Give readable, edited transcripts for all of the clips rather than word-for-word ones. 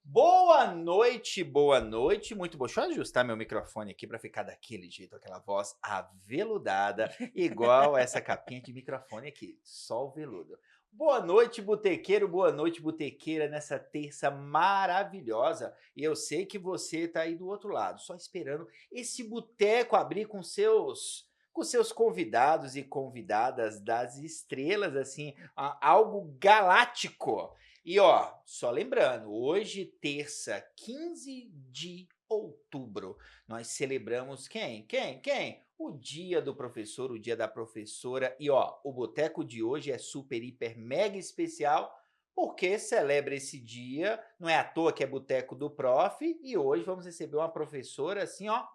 Boa noite, muito bom. Deixa eu ajustar meu microfone aqui para ficar daquele jeito, aquela voz aveludada, igual essa capinha de microfone aqui, só o veludo. Boa noite, botequeira, nessa terça maravilhosa. E eu sei que você tá aí do outro lado, só esperando esse boteco abrir com seus convidados e convidadas das estrelas, assim, algo galáctico. E ó, só lembrando, hoje, terça, 15 de outubro, nós celebramos quem? O dia do professor, o dia da professora. E ó, o boteco de hoje é super, hiper, mega especial, porque celebra esse dia. Não é à toa que é boteco do prof. E hoje vamos receber uma professora assim, ó,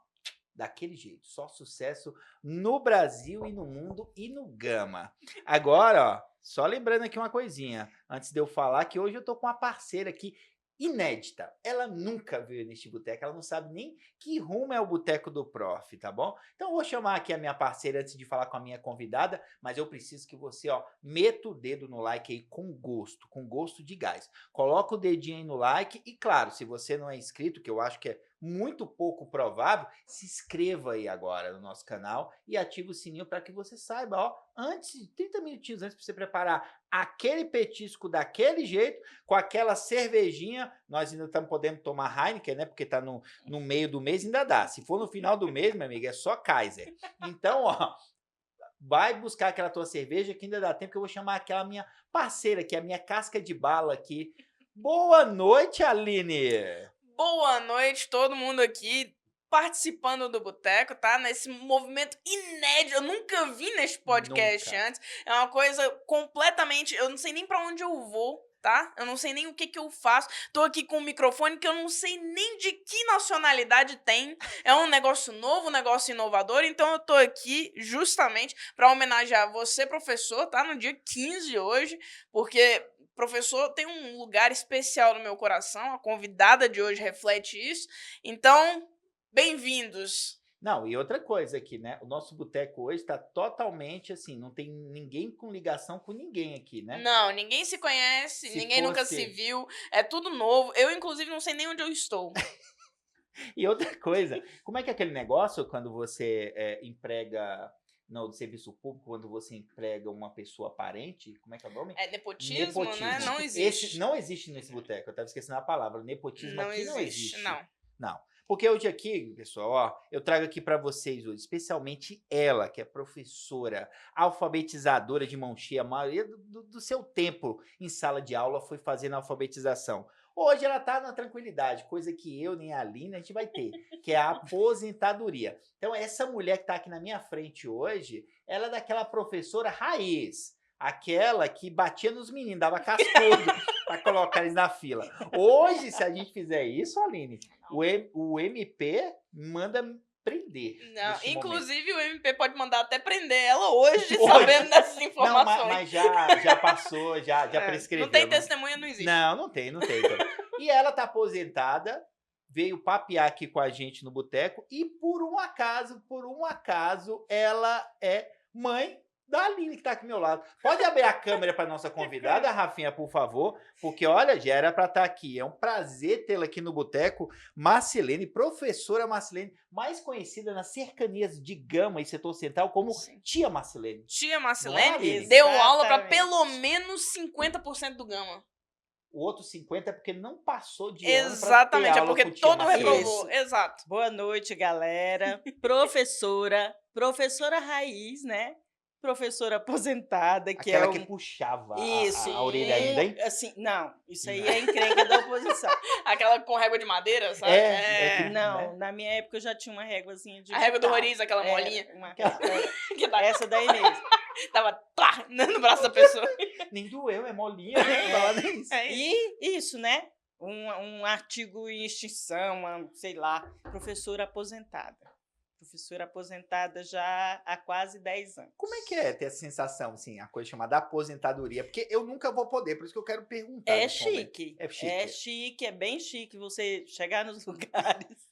daquele jeito, só sucesso no Brasil e no mundo e no Gama. Agora, ó, só lembrando aqui uma coisinha, antes de eu falar que hoje eu tô com uma parceira aqui inédita. Ela nunca veio neste boteco, ela não sabe nem que rumo é o boteco do prof, tá bom? Então eu vou chamar aqui a minha parceira antes de falar com a minha convidada, mas eu preciso que você, ó, meta o dedo no like aí com gosto de gás. Coloca o dedinho aí no like e claro, se você não é inscrito, que eu acho que é muito pouco provável, se inscreva aí agora no nosso canal e ative o sininho para que você saiba, ó, antes, 30 minutinhos antes para você preparar aquele petisco daquele jeito, com aquela cervejinha. Nós ainda estamos podendo tomar Heineken, né? Porque tá no meio do mês, ainda dá. Se for no final do mês, meu amigo, é só Kaiser. Então, ó, vai buscar aquela tua cerveja que ainda dá tempo, que eu vou chamar aquela minha parceira aqui, a minha casca de bala aqui. Boa noite, Aline! Boa noite, todo mundo aqui participando do Boteco, tá? Nesse movimento inédito, eu nunca vi nesse podcast Nunca. antes. É uma coisa completamente, eu não sei nem pra onde eu vou, tá? Eu não sei nem o que eu faço. Tô aqui com um microfone que eu não sei nem de que nacionalidade tem. É um negócio novo, um negócio inovador, então eu tô aqui justamente pra homenagear você, professor, tá? No dia 15 hoje, porque professor tem um lugar especial no meu coração, a convidada de hoje reflete isso. Então, bem-vindos. Não, e outra coisa aqui, né? O nosso boteco hoje está totalmente assim, não tem ninguém com ligação com ninguém aqui, né? Não, ninguém se conhece, Se ninguém nunca se fosse. viu, é tudo novo. Eu, inclusive, não sei nem onde eu estou. E outra coisa, como é que é aquele negócio quando você emprega no serviço público, quando você emprega uma pessoa parente? Como é que é o nome? É nepotismo, né? Nepotismo. Não Esse existe. não existe nesse boteco, eu estava esquecendo a palavra. Nepotismo Não aqui não existe, existe. não. Não. Porque hoje aqui, pessoal, ó, eu trago aqui para vocês hoje, especialmente ela, que é professora, alfabetizadora de mão cheia, a maioria do seu tempo em sala de aula foi fazendo alfabetização. Hoje ela está na tranquilidade, coisa que eu nem a Aline a gente vai ter, que é a aposentadoria. Então essa mulher que está aqui na minha frente hoje, ela é daquela professora raiz, aquela que batia nos meninos, dava cascudo para colocar eles na fila. Hoje, se a gente fizer isso, Aline, o MP manda prender Não, neste momento. inclusive o MP pode mandar até prender ela hoje, Hoje. sabendo dessas Não, informações. mas já passou, já Não tem prescreveu. testemunha, não existe. Não tem, não tem. Então. E ela tá aposentada, veio papear aqui com a gente no boteco e por um acaso, ela é mãe da Aline que tá aqui ao meu lado. Pode abrir a câmera para nossa convidada, Rafinha, por favor, porque olha, já era para estar aqui. É um prazer tê-la aqui no boteco, Marcelene, professora Marcelene, mais conhecida nas cercanias de Gama e Setor Central como Sim. Tia Marcelene. Tia Não é, Marcelene Aline? deu aula para Exatamente. pelo menos 50% do Gama. O outro 50 é porque não passou de ano para ter Exatamente, é aula porque com tia todo Marcelene. reprovou. Exato. Boa noite, galera. Professora raiz, né? Professora aposentada, que Aquela é que um... puxava Isso, a orelha ainda, hein? assim, não, isso aí Não. é encrenca da oposição. Aquela com régua de madeira, sabe? É que- Não, né? na minha época eu já tinha uma réguazinha de A régua do metal. Roriz, aquela molinha. Que dá- Essa daí mesmo. Tava tá, no braço da pessoa. Nem doeu, é molinha, né? Não fala nem isso. É isso. E isso, né? Um artigo em extinção, sei lá, professora aposentada. Professora aposentada já há quase 10 anos. Como é que é ter essa sensação, assim, a coisa chamada aposentadoria? Porque eu nunca vou poder, por isso que eu quero perguntar. É nesse momento. chique. É chique. É chique, é bem chique você chegar nos lugares.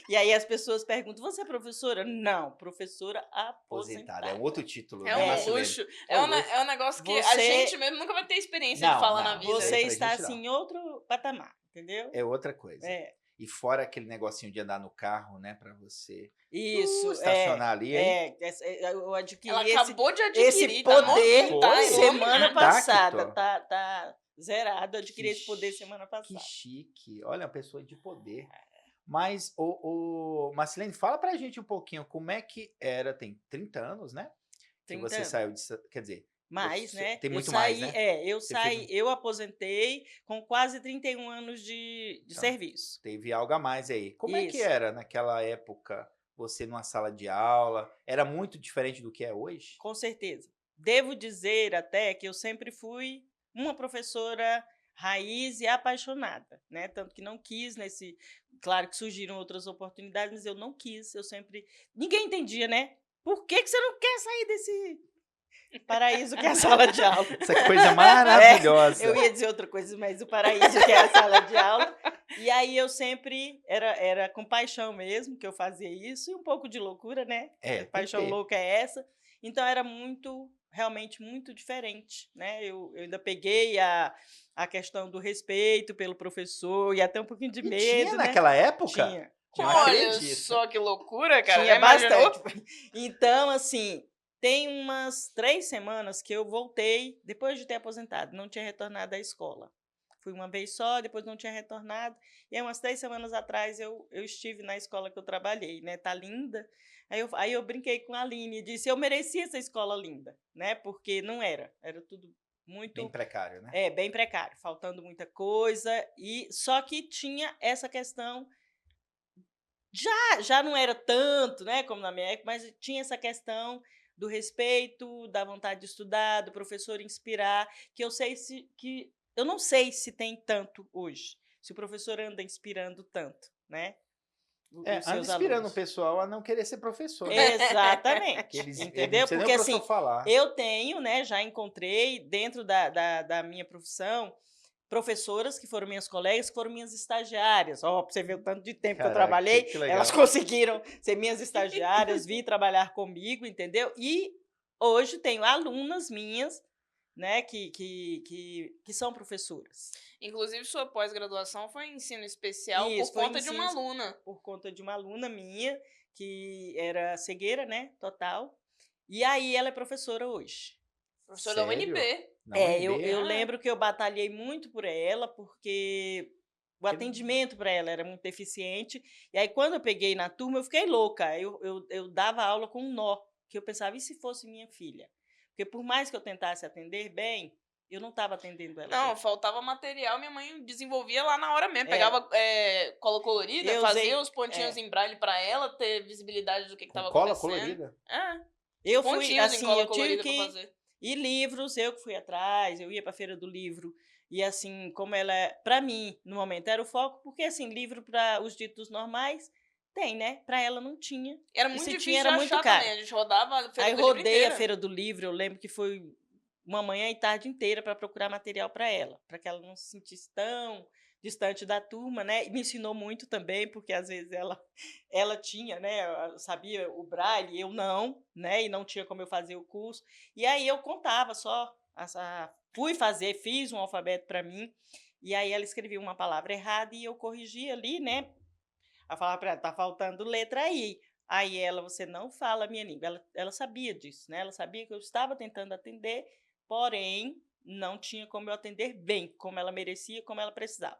E aí as pessoas perguntam: você é professora? Não, professora Aposentada. aposentada. É um outro título, É né, um Marcelene? luxo. É um luxo. É um negócio que a Você- gente mesmo nunca vai ter experiência Não, de falar não, na vida. isso aí Você pra está gente não. assim em outro patamar. entendeu? É outra coisa. É. E fora aquele negocinho de andar no carro, né, pra você Isso, estacionar ali, hein? eu adquiri Ela esse, acabou de esse adquirir, tá poder novinho, tá? Foi? semana Intacto. passada, tá zerado, eu adquiri esse poder semana Que passada. chique. Olha, uma pessoa de poder. Mas, Marcelene, fala pra gente um pouquinho como é que era, tem 30 anos, né? Que 30 você anos. saiu quer dizer, Mais, você, né? tem Eu muito mais, saí, né? eu Você saí, fez, eu aposentei com quase 31 anos de então, serviço. teve algo a mais aí. Como é que Isso, era naquela época, você numa sala de aula? Era muito diferente do que é hoje? com certeza. Devo dizer até que eu sempre fui uma professora raiz e apaixonada, né? Tanto que não quis nesse. Claro que surgiram outras oportunidades, mas eu não quis. Eu sempre. Ninguém entendia, né? Por que você não quer sair desse paraíso que é a sala de aula? Essa coisa É, maravilhosa. eu ia dizer outra coisa, mas o paraíso que é a sala de aula. E aí eu sempre era com paixão mesmo que eu fazia isso, e um pouco de loucura, né? É, tem que Paixão ter. louca é essa. Então era realmente muito diferente, né? Eu ainda peguei a questão do respeito pelo professor e até um pouquinho de E tinha medo, né? naquela época? Tinha. Não Olha acredito. só que loucura, cara. Tinha Já imaginou? bastante. Então, assim, tem umas 3 semanas que eu voltei, depois de ter aposentado, não tinha retornado à escola. Fui uma vez só, depois não tinha retornado. E aí, umas 3 semanas atrás, eu estive na escola que eu trabalhei, né? Tá linda. Aí eu brinquei com a Aline e disse, eu merecia essa escola linda, né? Porque não era. Era tudo Bem muito precário, né? bem precário, faltando muita coisa. E só que tinha essa questão já não era tanto, né, como na minha época, mas tinha essa questão do respeito, da vontade de estudar, do professor inspirar, que eu não sei se tem tanto hoje, se o professor anda inspirando tanto, né, os Anda seus inspirando o alunos. pessoal a não querer ser professor, né? Exatamente, Ele não entendeu? precisa nem Porque o professor assim, falar. eu tenho, né, já encontrei dentro da minha profissão professoras que foram minhas colegas, que foram minhas estagiárias. Ó, para você ver o tanto de tempo que eu Caraca, trabalhei, que legal. elas conseguiram ser minhas estagiárias, vir trabalhar comigo, entendeu? E hoje tenho alunas minhas, né, que são professoras. Inclusive, sua pós-graduação foi em ensino especial Isso, por foi conta de uma ensino aluna. por conta de uma aluna minha, que era cegueira, né, total. E aí ela é professora hoje. Professora da Sério? UNB. Na Eu UNB? lembro que eu batalhei muito por ela, porque o atendimento para ela era muito deficiente. E aí, quando eu peguei na turma, eu fiquei louca. Eu dava aula com um nó, que eu pensava, e se fosse minha filha? Porque por mais que eu tentasse atender bem, eu não estava atendendo ela Não, bem. faltava material, minha mãe desenvolvia lá na hora mesmo. É. Pegava cola colorida, Eu fazia usei- os pontinhos é. em braille pra ela ter visibilidade do que Com estava cola acontecendo. colorida? É, Eu fui, pontinhos em assim, cola eu tive colorida pra que... fazer. E livros, eu que fui atrás, eu ia para a Feira do Livro. E assim, como ela, para mim, no momento, era o foco, porque assim, livro para os ditos normais tem, né? Para ela não tinha. Era E muito se difícil tinha, de era muito achar caro. também. A gente rodava a Feira Aí do Livro rodei a inteira. Feira do Livro, eu lembro que foi uma manhã e tarde inteira para procurar material para ela, para que ela não se sentisse tão distante da turma, né? E me ensinou muito também, porque às vezes ela tinha, né, sabia o braille, eu não, né? E não tinha como eu fazer o curso. E aí eu contava só, fiz um alfabeto para mim, e aí ela escrevia uma palavra errada e eu corrigia ali, né? Eu falava para ela, tá faltando letra aí. Aí ela, você não fala a minha língua. Ela sabia disso, né? Ela sabia que eu estava tentando atender, porém, não tinha como eu atender bem, como ela merecia, como ela precisava.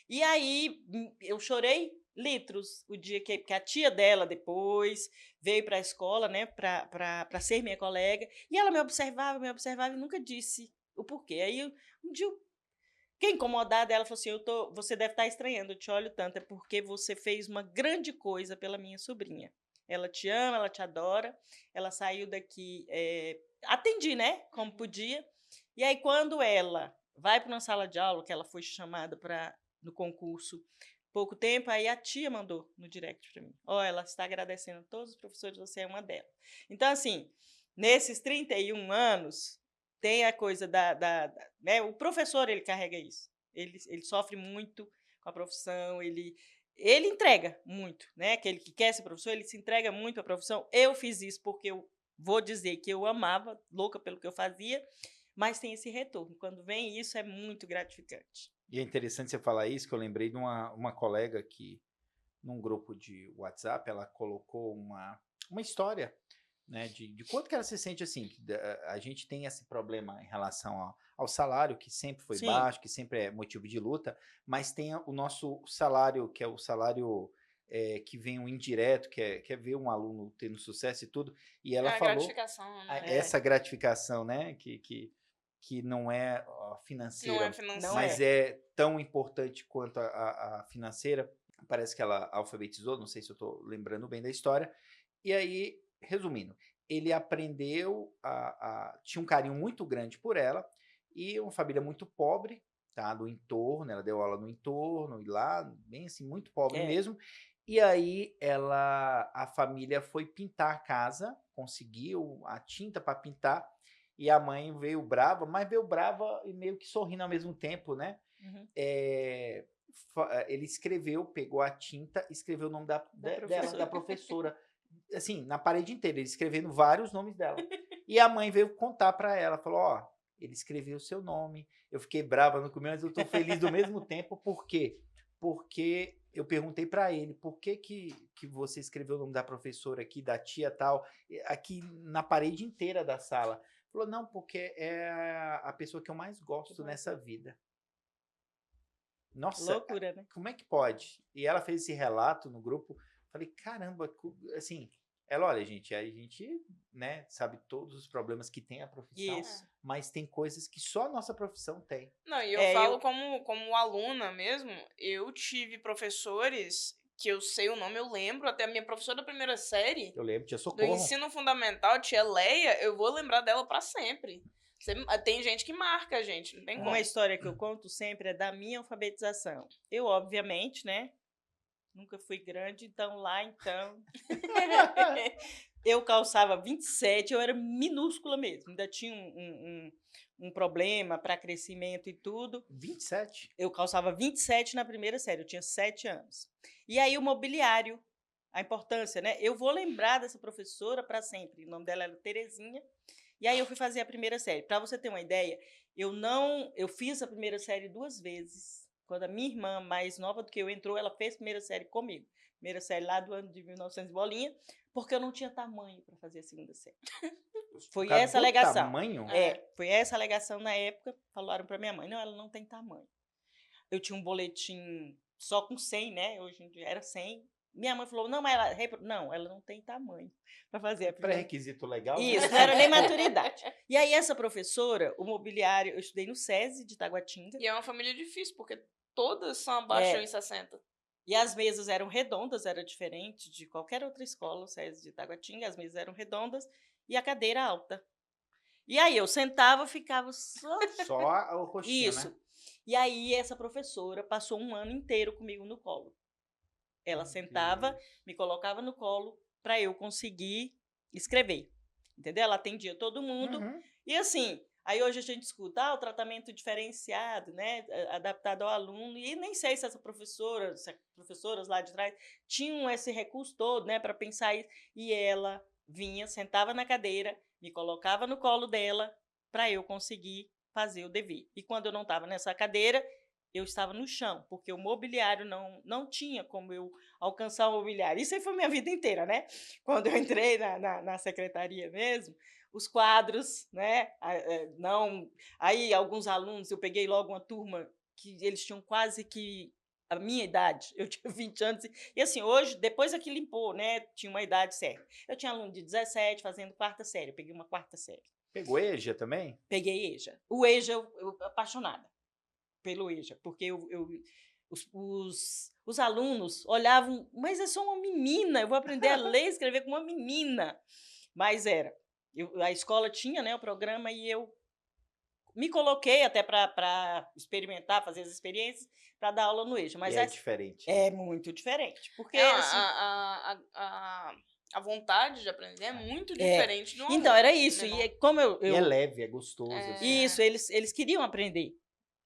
E aí, eu chorei litros o dia que a tia dela depois veio para a escola, né, para ser minha colega, e ela me observava e nunca disse o porquê. Aí, um dia, fiquei incomodada, ela falou assim, você deve estar estranhando, eu te olho tanto, é porque você fez uma grande coisa pela minha sobrinha. Ela te ama, ela te adora, ela saiu daqui, atendi, né, como podia, e aí quando ela vai para uma sala de aula, que ela foi chamada no concurso, pouco tempo, aí a tia mandou no direct para mim, ela está agradecendo a todos os professores, você é uma delas. Então, assim, nesses 31 anos, tem a coisa né, o professor, ele carrega isso. Ele sofre muito com a profissão, ele entrega muito, né? Aquele que quer ser professor, ele se entrega muito à profissão. Eu fiz isso porque eu vou dizer que eu amava, louca pelo que eu fazia, mas tem esse retorno. Quando vem isso, é muito gratificante. E é interessante você falar isso, que eu lembrei de uma colega que, num grupo de WhatsApp, ela colocou uma história, né, de quanto que ela se sente assim, que a gente tem esse problema em relação ao salário, que sempre foi Sim. baixo, que sempre é motivo de luta, mas tem o nosso salário, que é o salário que vem o indireto, que é ver um aluno tendo sucesso e tudo, e ela É a falou gratificação, né? essa gratificação, né, que não é Não financeira, é financeiro. Não mas é tão importante quanto a financeira. Parece que ela alfabetizou, não sei se eu estou lembrando bem da história. E aí, resumindo, ele aprendeu tinha um carinho muito grande por ela, e uma família muito pobre, tá, do entorno, ela deu aula no entorno, e lá, bem assim, muito pobre É. mesmo. E aí a família foi pintar a casa, conseguiu a tinta para pintar, e a mãe veio brava, mas veio brava e meio que sorrindo ao mesmo tempo, né? Uhum. Ele pegou a tinta, escreveu o nome dela, professora. da professora, assim, na parede inteira, ele escrevendo vários nomes dela. E a mãe veio contar para ela, falou, ó, ele escreveu o seu nome, eu fiquei brava no começo, mas eu tô feliz do mesmo tempo, por quê? Porque eu perguntei para ele, por que você escreveu o nome da professora aqui, da tia tal, aqui na parede inteira da sala? Falou, não, porque é a pessoa que eu mais gosto nessa vida. Nossa, Loucura, né? como é que pode? E ela fez esse relato no grupo, falei, caramba, assim, ela, olha, gente, a gente, né, sabe todos os problemas que tem a profissão, Isso. mas tem coisas que só a nossa profissão tem. Não, e eu falo como aluna mesmo, eu tive professores que eu sei o nome, eu lembro, até a minha professora da primeira série, Eu lembro, tia do Socorro. ensino fundamental, tia Leia, eu vou lembrar dela pra sempre. Tem gente que marca a gente, não tem como. Uma história que eu conto sempre é da minha alfabetização. Eu, obviamente, né? Nunca fui grande, então eu calçava 27, eu era minúscula mesmo. Ainda tinha um problema para crescimento e tudo. 27? Eu calçava 27 na primeira série, eu tinha 7 anos. E aí o mobiliário, a importância, né? Eu vou lembrar dessa professora para sempre. O nome dela era Terezinha. E aí eu fui fazer a primeira série. Para você ter uma ideia, eu fiz a primeira série 2 vezes. Quando a minha irmã, mais nova do que eu, entrou, ela fez primeira série comigo. Primeira série lá do ano de 1900 bolinha, porque eu não tinha tamanho para fazer a segunda série. Foi essa a alegação. Tamanho? Foi essa a alegação na época. Falaram para minha mãe, não, ela não tem tamanho. Eu tinha um boletim só com 100, né? Hoje em dia era 100. Minha mãe falou, não, mas ela não tem tamanho para fazer a primeira. Pré-requisito legal? Isso, não era nem maturidade. E aí essa professora, o mobiliário, eu estudei no SESI de Taguatinga. E é uma família difícil, porque todas são abaixo de 1,60. E as mesas eram redondas, era diferente de qualquer outra escola, o SESI de Taguatinga, as mesas eram redondas e a cadeira alta. E aí eu sentava, ficava só o roxinho, isso. né? E aí essa professora passou um ano inteiro comigo no colo. Ela sentava, me colocava no colo para eu conseguir escrever. Entendeu? Ela atendia todo mundo. Uhum. E assim, aí hoje a gente escuta o tratamento diferenciado, né, adaptado ao aluno. E nem sei se as professoras lá de trás tinham esse recurso todo, né, para pensar isso. E ela vinha, sentava na cadeira, me colocava no colo dela para eu conseguir fazer o dever. E quando eu não estava nessa cadeira, eu estava no chão, porque o mobiliário não tinha como eu alcançar o mobiliário. Isso aí foi minha vida inteira, né? Quando eu entrei na secretaria mesmo, os quadros, né? Aí alguns alunos, eu peguei logo uma turma que eles tinham quase que a minha idade, eu tinha 20 anos, e assim, hoje, depois é que limpou, né? Tinha uma idade certa. Eu tinha aluno de 17 fazendo 4ª série, eu peguei uma 4ª série. Pegou EJA também? Peguei EJA. O EJA, eu apaixonada pelo EJA, porque os alunos olhavam, mas é só uma menina, eu vou aprender a ler e escrever com uma menina. Mas era. A escola tinha, né, o programa e eu me coloquei até para experimentar, fazer as experiências, para dar aula no EJA. Mas é diferente. É muito diferente. Porque a vontade de aprender é muito diferente de um aluno. Então, era isso. Menor. E como E é leve, é gostoso. Assim. Isso, eles queriam aprender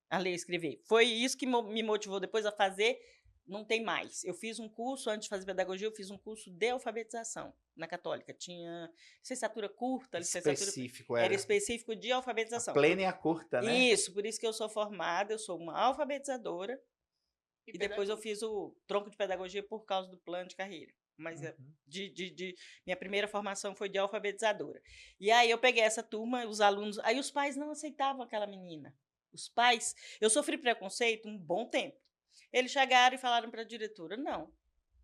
a ler e escrever. Foi isso que me motivou depois a fazer não tem mais. Eu fiz um curso, antes de fazer pedagogia, eu fiz um curso de alfabetização na Católica. Tinha licenciatura curta, Específico, era específico de A alfabetização. plena e a curta, né? Isso, por isso que eu sou formada, eu sou uma alfabetizadora e depois eu pedagogo. fiz o tronco de pedagogia por causa do plano de carreira. Mas minha primeira formação foi de alfabetizadora. E aí eu peguei essa turma, os alunos, aí os pais não aceitavam aquela menina. Os pais, eu sofri preconceito um bom tempo. Eles chegaram e falaram para a diretora, não,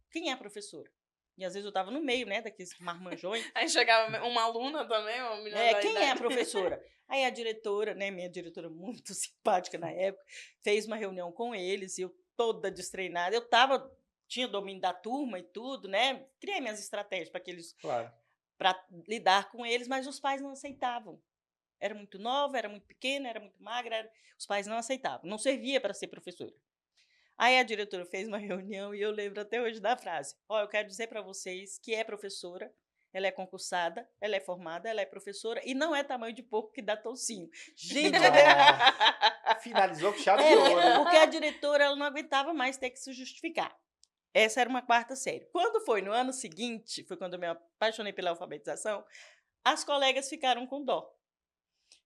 quem é a professora? E às vezes eu estava no meio, né, daqueles marmanjões. Aí chegava uma aluna também, uma menina da Quem idade. é a professora? Aí a diretora, né, minha diretora muito simpática na época, fez uma reunião com eles e eu toda destreinada. Tinha domínio da turma e tudo, né? Criei minhas estratégias Claro. para lidar com eles, mas os pais não aceitavam. Era muito nova, era muito pequena, era muito magra, os pais não aceitavam, não servia para ser professora. Aí a diretora fez uma reunião e eu lembro até hoje da frase: eu quero dizer para vocês que é professora, ela é concursada, ela é formada, ela é professora e não é tamanho de porco que dá toucinho. Gente, Finalizou com chave de ouro. porque a diretora ela não aguentava mais ter que se justificar. Essa era uma quarta série. Quando foi no ano seguinte, foi quando eu me apaixonei pela alfabetização, as colegas ficaram com dó.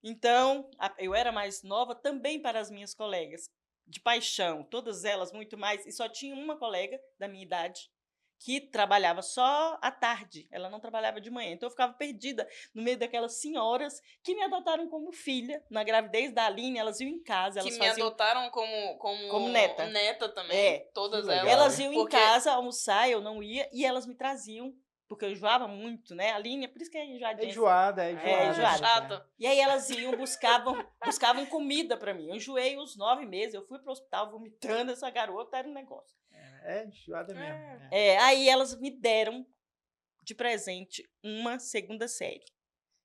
Então, eu era mais nova também para as minhas colegas, de paixão, todas elas muito mais, e só tinha uma colega da minha idade que trabalhava só à tarde, ela não trabalhava de manhã. Então eu ficava perdida no meio daquelas senhoras que me adotaram como filha. Na gravidez da Aline, elas iam em casa, elas que me adotaram como neta. Neta também, todas legal, elas. Elas iam porque em casa almoçar, eu não ia, e elas me traziam, porque eu enjoava muito, né? A Aline, por isso que é enjoadinha. É enjoada. enjoada. Chata. E aí elas iam, buscavam comida para mim. Eu enjoei uns 9 meses, eu fui pro hospital vomitando, essa garota era um negócio. É enjoada mesmo. Aí elas me deram de presente uma segunda série,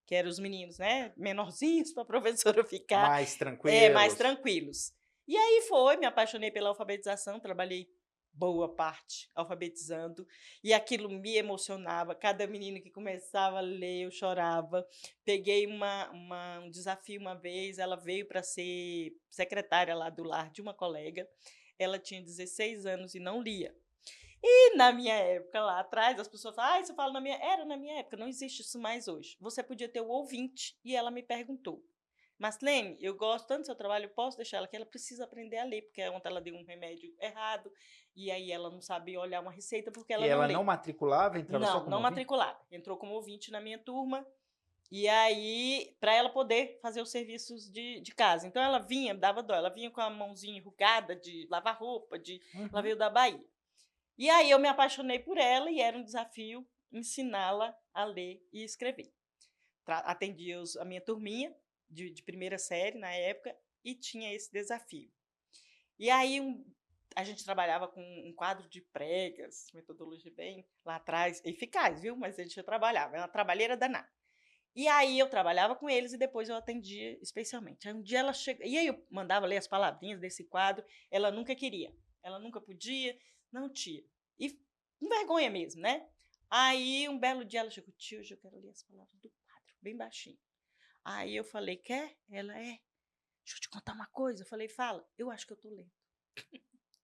que eram os meninos, né, menorzinhos, para a professora ficar Mais tranquilo. mais tranquilos. E aí me apaixonei pela alfabetização, trabalhei boa parte alfabetizando, e aquilo me emocionava. Cada menino que começava a ler, eu chorava. Peguei um desafio uma vez, ela veio para ser secretária lá do lar de uma colega, ela tinha 16 anos e não lia. E na minha época, lá atrás, as pessoas falam, você fala era na minha época, não existe isso mais hoje. Você podia ter o ouvinte, e ela me perguntou, Marcelene, eu gosto tanto do seu trabalho, eu posso deixar ela, que ela precisa aprender a ler, porque ontem ela deu um remédio errado, e aí ela não sabia olhar uma receita, porque ela não lê. Não matriculava, entrava só como não ouvinte? matriculava, entrou como ouvinte na minha turma, e aí, para ela poder fazer os serviços de casa. Então ela vinha, dava dó, ela vinha com a mãozinha enrugada de lavar roupa, ela veio da Bahia. E aí eu me apaixonei por ela e era um desafio ensiná-la a ler e escrever. Atendi a minha turminha de primeira série na época e tinha esse desafio. E aí a gente trabalhava com um quadro de pregas, metodologia bem lá atrás, eficaz, viu? Mas a gente trabalhava, era uma trabalheira danada. E aí eu trabalhava com eles e depois eu atendia especialmente. Aí um dia ela chegou, e aí eu mandava ler as palavrinhas desse quadro, ela nunca queria, ela nunca podia, não tinha. E com vergonha mesmo, né? Aí um belo dia ela chegou, tio, hoje eu quero ler as palavras do quadro, bem baixinho. Aí eu falei, quer? Ela, deixa eu te contar uma coisa. Eu falei, fala, eu acho que eu tô lendo.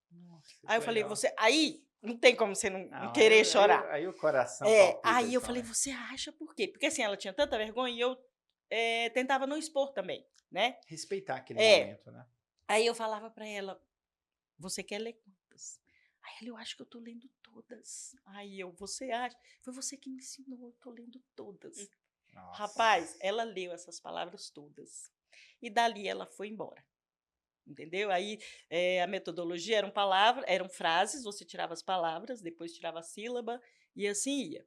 Nossa, aí eu falei, legal. aí não tem como você não querer chorar. Aí o coração aí eu falei, você acha por quê? Porque assim, ela tinha tanta vergonha e eu tentava não expor também, né? Respeitar aquele momento, né? Aí eu falava para ela, você quer ler quantas? Aí ela, eu acho que eu tô lendo todas. Aí você acha? Foi você que me ensinou, eu tô lendo todas. Nossa. Rapaz, ela leu essas palavras todas. E dali ela foi embora. Entendeu? Aí a metodologia eram frases, você tirava as palavras, depois tirava a sílaba e assim ia.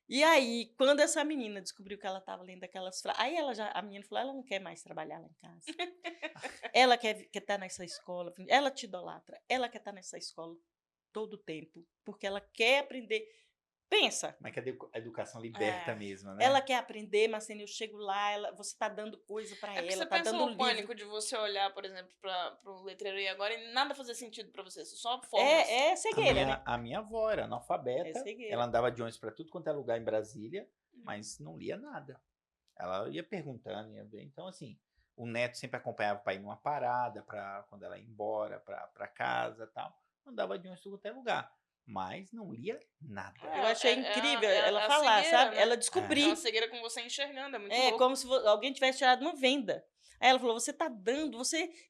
E aí, quando essa menina descobriu que ela estava lendo aquelas frases, aí a menina falou, ela não quer mais trabalhar lá em casa. Ela quer estar nessa escola, ela te idolatra, ela quer estar nessa escola todo o tempo, porque ela quer aprender. Pensa. Mas que a educação liberta mesmo, né? Ela quer aprender, mas eu chego lá, você está dando coisa para ela, você tá pensa dando no livro. pânico de você olhar, por exemplo, para o letreiro e agora e nada fazer sentido para você, só formas. É cegueira, né? A minha avó era analfabeta, ela andava de ônibus para tudo quanto é lugar em Brasília, mas não lia nada. Ela ia perguntando, ia ver. Então, assim, o neto sempre acompanhava para ir numa parada, para quando ela ia embora, para casa e tal. andava de um em qualquer lugar, mas não lia nada. É, Eu achei incrível ela falar, cegueira, sabe? né? Ela É uma descobrir. cegueira com você enxergando, é muito É louco. como se alguém tivesse tirado uma venda. Aí ela falou: você tá dando,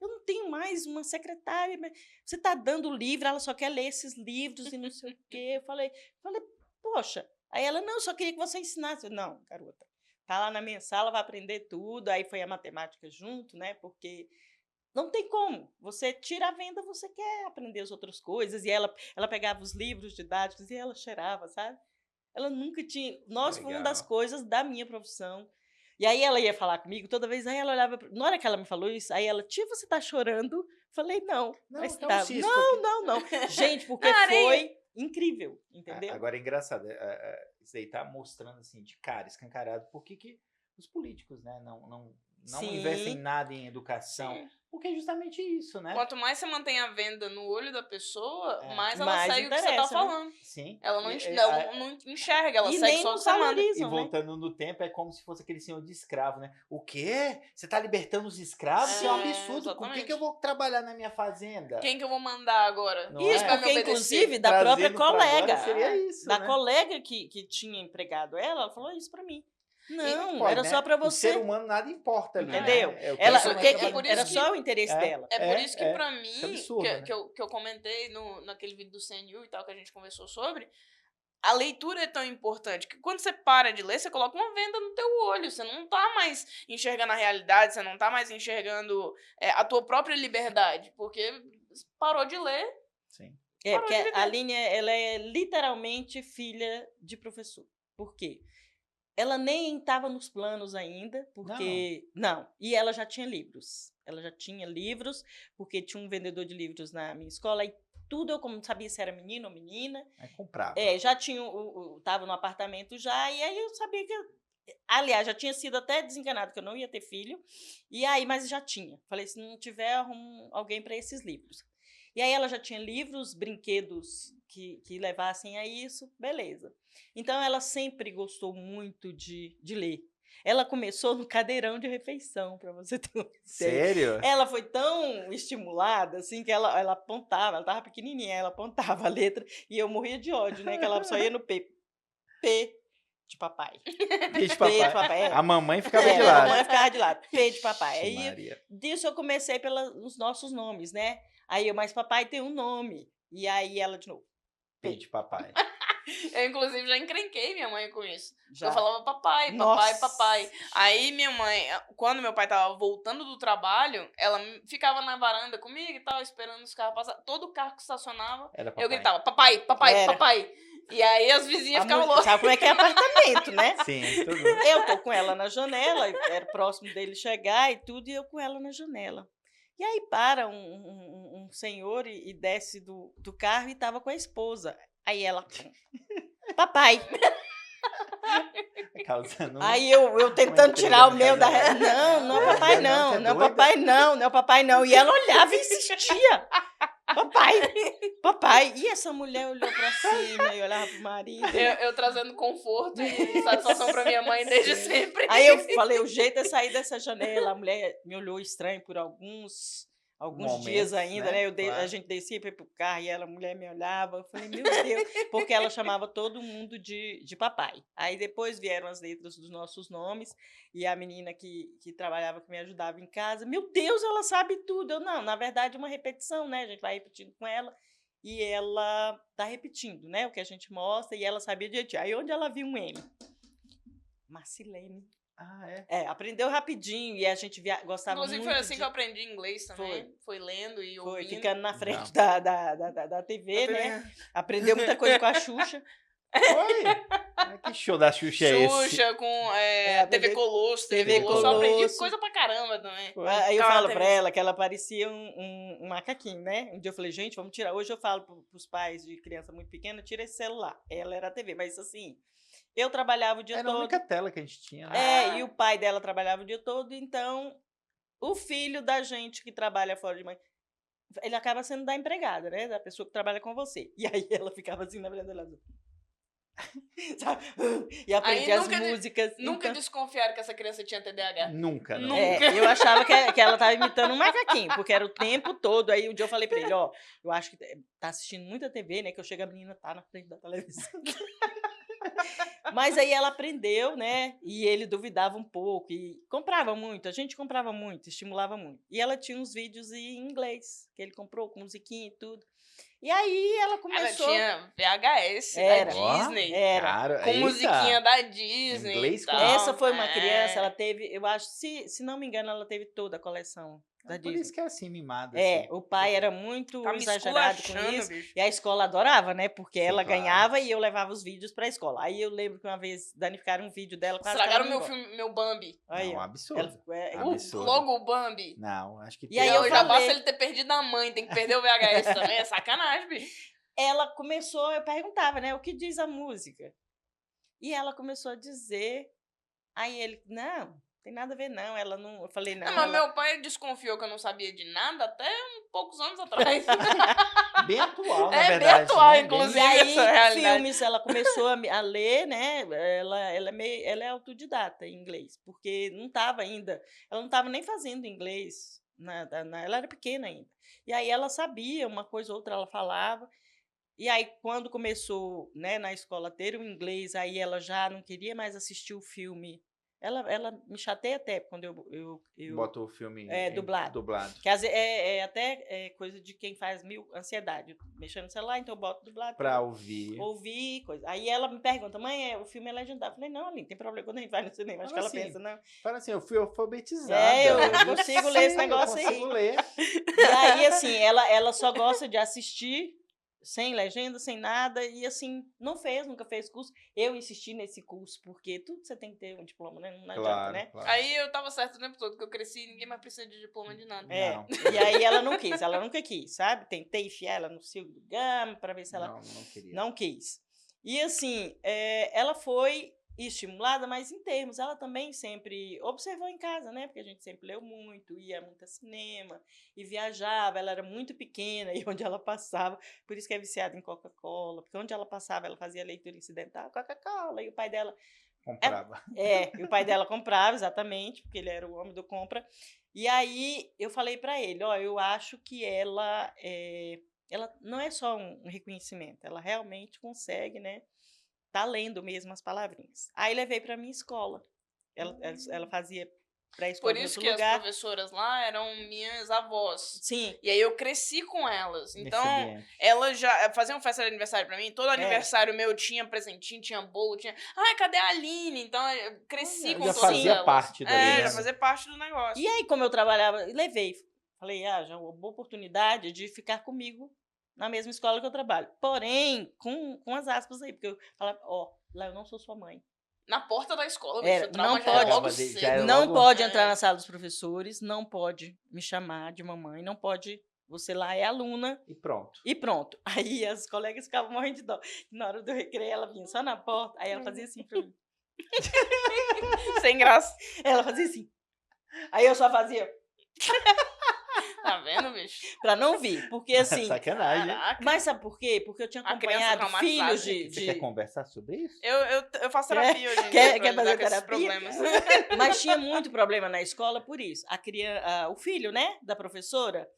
eu não tenho mais uma secretária, mas você tá dando livro, ela só quer ler esses livros e não sei o quê. Eu falei, poxa. Aí ela, não, eu só queria que você ensinasse. Eu, não, garota, tá lá na minha sala, vai aprender tudo. Aí foi a matemática junto, né? Porque não tem como. Você tira a venda, você quer aprender as outras coisas. E ela pegava os livros didáticos e ela cheirava, sabe? Ela nunca tinha. Nós foi uma das Legal. coisas da minha profissão. E aí ela ia falar comigo toda vez, aí ela olhava. Na hora que ela me falou isso, aí ela, tia, você tá chorando? Falei, não. Não, Mas é um tá. cisco Não, aqui. não, não. Gente, porque Na areia. foi incrível, entendeu? Agora é engraçado, isso aí tá mostrando assim, de cara, escancarado, por que os políticos, né, não investem Sim. nada em educação, Sim. porque é justamente isso, né? Quanto mais você mantém a venda no olho da pessoa, É. mais ela Mais segue o que você tá interessa, né? falando. Sim. Ela não, E- não enxerga, ela E segue nem só o nos que você manda. E valorizam, né? voltando no tempo, é como se fosse aquele senhor de escravo, né? O quê? Você tá libertando os escravos? Isso é um É, absurdo. Com quem exatamente. que eu vou trabalhar na minha fazenda? Quem que eu vou mandar agora? Não Quem Isso, é? vai me porque, obedecer? inclusive, da própria Trazendo pra agora colega. seria isso, Da né? colega que tinha empregado ela falou isso pra mim. Não, Pode, era né? só pra O ser você. humano nada importa ali, Entendeu? né? Eu Ela, quero Isso- mais porque é por isso era que- só o interesse dela. É por isso que, pra Isso mim, é absurdo, né? que eu comentei naquele vídeo do CNU e tal, que a gente conversou sobre, a leitura é tão importante que quando você para de ler, você coloca uma venda no teu olho. Você não tá mais enxergando a realidade, você não tá mais enxergando a tua própria liberdade, porque parou de ler. Sim. É, Parou porque de a viver. Aline, ela é literalmente filha de professor. Por quê? Ela nem estava nos planos ainda, porque... Não, e ela já tinha livros. Ela já tinha livros, porque tinha um vendedor de livros na minha escola, e tudo eu como sabia se era menino ou menina. Aí comprava. Já tinha, tava no apartamento já, e aí eu sabia que... Aliás, já tinha sido até desenganado que eu não ia ter filho, e aí, mas já tinha. Falei, se não tiver, arrumo alguém para esses livros. E aí ela já tinha livros, brinquedos que levassem a isso, beleza. Então ela sempre gostou muito de ler. Ela começou no cadeirão de refeição, para você ter uma ideia. Sério? Ela foi tão estimulada, assim, que ela apontava, ela estava pequenininha, ela apontava a letra, e eu morria de ódio, né, que ela só ia no P. P de papai. Bicho, P de papai. papai. A mamãe ficava de A lado. mamãe ficava de lado. P de papai. Ixi, Aí, Maria. disso eu comecei pelos nossos nomes, né? Aí eu, mas papai tem um nome. E aí ela de novo. P de papai. Eu, inclusive, já encrenquei minha mãe com isso. Já. Eu falava papai, papai, Nossa. papai. Aí minha mãe, quando meu pai tava voltando do trabalho, ela ficava na varanda comigo e tal, esperando os carros passar. Todo carro que estacionava, Era papai. eu gritava, papai, papai, Era. papai. E aí as vizinhas ficavam loucas. Sabe como é que é apartamento, né? Sim, tudo. Eu tô com ela na janela, era próximo dele chegar e tudo, e eu com ela na janela. E aí para um senhor e desce do carro e tava com a esposa. Aí ela, papai. Causando Aí eu tentando tirar o meu da... casal. Não é papai Não, não, você é não é doida? papai não, não é papai não. E ela olhava e insistia. Papai, papai. E essa mulher olhou pra cima e olhava pro marido. Eu trazendo conforto e satisfação pra minha mãe desde sempre. Aí eu falei, o jeito é sair dessa janela. A mulher me olhou estranho por alguns dias Momentos, ainda, né? né? A Claro. gente descia para ir pro carro e a mulher me olhava. Eu falei, meu Deus, porque ela chamava todo mundo de papai. Aí depois vieram as letras dos nossos nomes e a menina que trabalhava, que me ajudava em casa, meu Deus, ela sabe tudo. Eu, não, na verdade é uma repetição, né? A gente vai repetindo com ela e ela tá repetindo, né? O que a gente mostra e ela sabia direitinho. Aí onde ela viu um M? Marcilene. Ah, é? Aprendeu rapidinho e a gente gostava Inclusive muito foi assim de... que eu aprendi inglês também. Foi lendo e Foi, ouvindo. ficando na frente Não. da TV, né? Aprendeu muita coisa com a Xuxa. Foi? Mas que show da Xuxa é esse? Xuxa com TV Colosso. TV TV Colosso. Eu aprendi Colosso. coisa pra caramba também. Aí eu Ficava falo na pra TV. ela que ela parecia um macaquinho, né? Um dia eu falei, gente, vamos tirar. Hoje eu falo pros pais de criança muito pequena, tira esse celular. Ela era a TV, mas assim, eu trabalhava o dia Era a todo. única tela que a gente tinha, né? E o pai dela trabalhava o dia todo, então o filho da gente que trabalha fora de mãe, ele acaba sendo da empregada, né? Da pessoa que trabalha com você. E aí ela ficava assim na frente dela. sabe? E aprendi as nunca músicas. Nunca então- desconfiaram que essa criança tinha TDAH. Nunca, não. Nunca. Eu achava que ela tava imitando um macaquinho, porque era o tempo todo. Aí um dia eu falei pra ele, ó, eu acho que tá assistindo muita TV, né? Que eu chego, a menina tá na frente da televisão. Mas aí ela aprendeu, né? E ele duvidava um pouco e comprava muito. A gente comprava muito, estimulava muito. E ela tinha uns vídeos em inglês que ele comprou com musiquinha e tudo. E aí ela Ela começou. tinha VHS Era. da Ó, Disney. Era. Cara, Com eita. musiquinha da Disney. Inglês e com- tal. Essa foi uma criança, É. ela teve, eu acho, se não me engano, ela teve toda a coleção da Por Disney. isso que é assim, mimada. É, assim. o pai era muito Tá me exagerado com esculachando, isso. bicho. E a escola adorava, né? Porque Sim, ela claro. ganhava e eu levava os vídeos pra escola. Aí eu lembro que uma vez danificaram um vídeo dela. quase que ela Estragaram não meu gosta. filme, meu Bambi. Aí, Não, ó. absurdo. Absurdo. Logo o Bambi. Não, acho que E aí Não, eu já falei- basta ele ter perdido a mãe, tem que perder o VHS também. É sacanagem, bicho. Ela começou, eu perguntava, né? O que diz a música? E ela começou a dizer. Aí ele, não tem nada a ver, não. Ela não. Eu falei, não. Não, mas ela- meu pai desconfiou que eu não sabia de nada até poucos anos atrás. bem atual, na É, bem verdade. atual, né? inclusive. E aí, essa realidade. filmes, ela começou a ler, né? Ela é autodidata em inglês, porque não estava ainda, ela não estava nem fazendo inglês, ela era pequena ainda. E aí ela sabia uma coisa ou outra, ela falava. E aí, quando começou, né, na escola ter o inglês, aí ela já não queria mais assistir o filme. Ela me chateia até quando eu Bota o filme dublado. dublado. que até coisa de quem faz ansiedade. Mexendo no celular, então eu boto dublado. Pra ouvir. Ouvir, coisa. Aí ela me pergunta, mãe, o filme é legendado. Eu falei, não, Aline, tem problema quando a gente vai no cinema. Acho que ela Fala assim, pensa, não. Fala assim, eu fui alfabetizada. Eu consigo ler esse negócio eu aí. consigo ler. E aí, assim, ela só gosta de assistir sem legenda, sem nada, e assim, nunca fez curso. Eu insisti nesse curso, porque tudo você tem que ter um diploma, né? Não adianta, né? Claro. Aí eu tava certo o tempo todo, que eu cresci e ninguém mais precisa de diploma de nada. Não. E aí ela não quis, ela nunca quis, sabe? Tentei enfiar ela no Silvio do Gama para ver se ela Não queria. não quis. E assim, ela foi estimulada, mas em termos, ela também sempre observou em casa, né? Porque a gente sempre leu muito, ia muito a cinema e viajava. Ela era muito pequena e onde ela passava, por isso que é viciada em Coca-Cola, porque onde ela passava, ela fazia leitura incidental, Coca-Cola, e o pai dela Comprava. e o pai dela comprava, exatamente, porque ele era o homem do compra. E aí eu falei para ele, ó, eu acho que ela não é só um reconhecimento, ela realmente consegue, né? Tá lendo mesmo as palavrinhas. Aí levei para minha escola. Ela fazia pré-escola Por em isso outro que lugar. as professoras lá eram minhas avós. Sim. E aí eu cresci com elas. nesse Então, ambiente. elas já faziam festa de aniversário pra mim. Todo aniversário meu tinha presentinho, tinha bolo, tinha... Ai, cadê a Aline? Então eu cresci Olha, com já todas fazia elas. parte dali, né? já fazia parte do negócio. E aí, como eu trabalhava, levei. Falei, já uma boa oportunidade de ficar comigo na mesma escola que eu trabalho. Porém, com as aspas aí, porque eu falava, ó, lá eu não sou sua mãe. Na porta da escola, Era, bicho, o trauma não já pode- é logo Já cedo. é Não logo- pode É. entrar na sala dos professores, não pode me chamar de mamãe, não pode. Você lá é aluna E pronto. e pronto. Aí as colegas ficavam morrendo de dó. Na hora do recreio, ela vinha só na porta, aí ela fazia assim pra mim. Sem graça. Ela fazia assim. Aí eu só fazia Tá vendo, bicho? pra não vir, porque assim. Sacanagem. Caraca. Mas sabe por quê? Porque eu tinha A criança acompanhado traumatizada. filhos de. Você quer conversar sobre isso? Eu faço terapia hoje em Quer- dia pra quer lidar fazer com esses terapia? problemas. Mas tinha muito problema na escola por isso. O filho, né, da professora,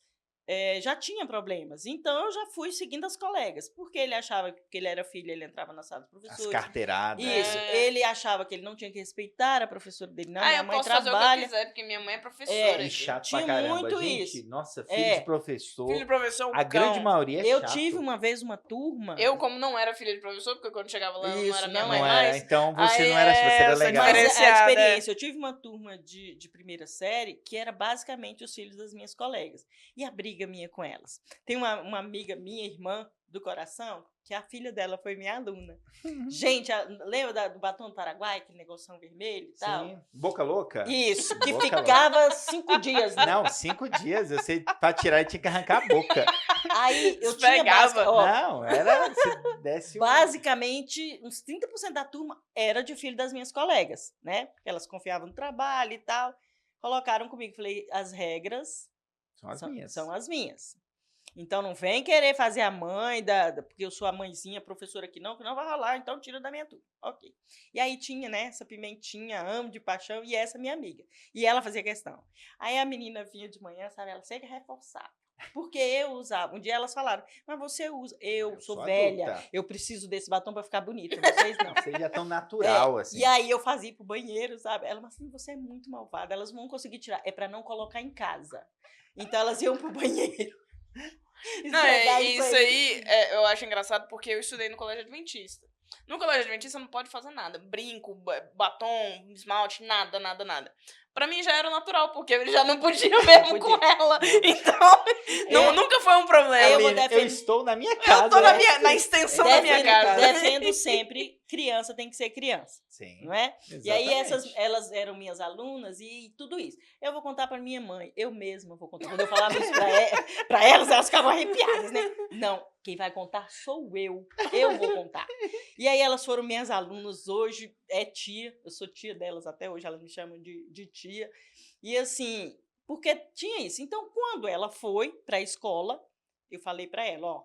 já tinha problemas. Então eu já fui seguindo as colegas. Porque ele achava que ele era filho, ele entrava na sala dos As professores. carteiradas. Isso. É. Ele achava que ele não tinha que respeitar a professora dele. Não, minha eu mãe posso fazer o que eu trabalha. quiser, porque minha mãe é professora. É, E aqui. chato Tinha pra caramba. muito Gente, isso. nossa, filho É. de professor. Filho de professor é um A grande cão. maioria é Eu chato. tive uma vez uma turma. Eu, como não era filha de professor, porque quando chegava lá eu não Isso, era minha não mãe Não é era, mais. então você Aí não era, você era essa legal. Mas diferenciada, a experiência, eu tive uma turma de primeira série que era basicamente os filhos das minhas colegas. E a briga minha com elas. Tem uma amiga, minha irmã do coração, que a filha dela foi minha aluna. Gente, lembra do batom do Paraguai, aquele negocinho vermelho e tal? Sim. Boca louca? Isso, que Boca ficava 5 dias. Né? Não, 5 dias. Eu sei, pra tirar, tinha que arrancar a boca. Aí eu tinha Esfregava. Não, era... Você desce basicamente, uns 30% da turma era de filho das minhas colegas, né? Porque elas confiavam no trabalho e tal. Colocaram comigo, falei, as regras São as minhas. são as minhas. Então não vem querer fazer a mãe, porque eu sou a mãezinha, professora que não vai rolar, então tira da minha turma. Ok. E aí tinha, né, essa pimentinha, amo de paixão, e essa minha amiga. E ela fazia questão. Aí a menina vinha de manhã, sabe, ela sempre reforçava. Porque eu usava. Um dia elas falaram, mas você usa. Eu sou velha, adulta. eu preciso desse batom para ficar bonita. Vocês não. Vocês já estão natural, É, assim. E aí eu fazia pro banheiro, sabe? Ela, mas assim, você é muito malvada, elas vão conseguir tirar. É para não colocar em casa. Então elas iam pro banheiro. Não, esfregar isso aí eu acho engraçado porque eu estudei no colégio adventista. No colégio adventista não pode fazer nada. Brinco, batom, esmalte, nada, nada, nada. Pra mim já era natural, porque eu já não podia mesmo com ela. Então, nunca foi um problema. Eu vou Aline, eu defender- estou na minha casa. Eu tô na extensão da minha casa. Defendo sempre, criança tem que ser criança, Sim. não é? E aí exatamente. elas eram minhas alunas e tudo isso. Eu vou contar para minha mãe, eu mesma vou contar. Quando eu falava isso para elas ficavam arrepiadas, né? Não, quem vai contar sou eu vou contar. E aí elas foram minhas alunas, hoje é tia, eu sou tia delas até hoje, elas me chamam de tia. E assim, porque tinha isso. Então, quando ela foi para a escola, eu falei para ela, ó,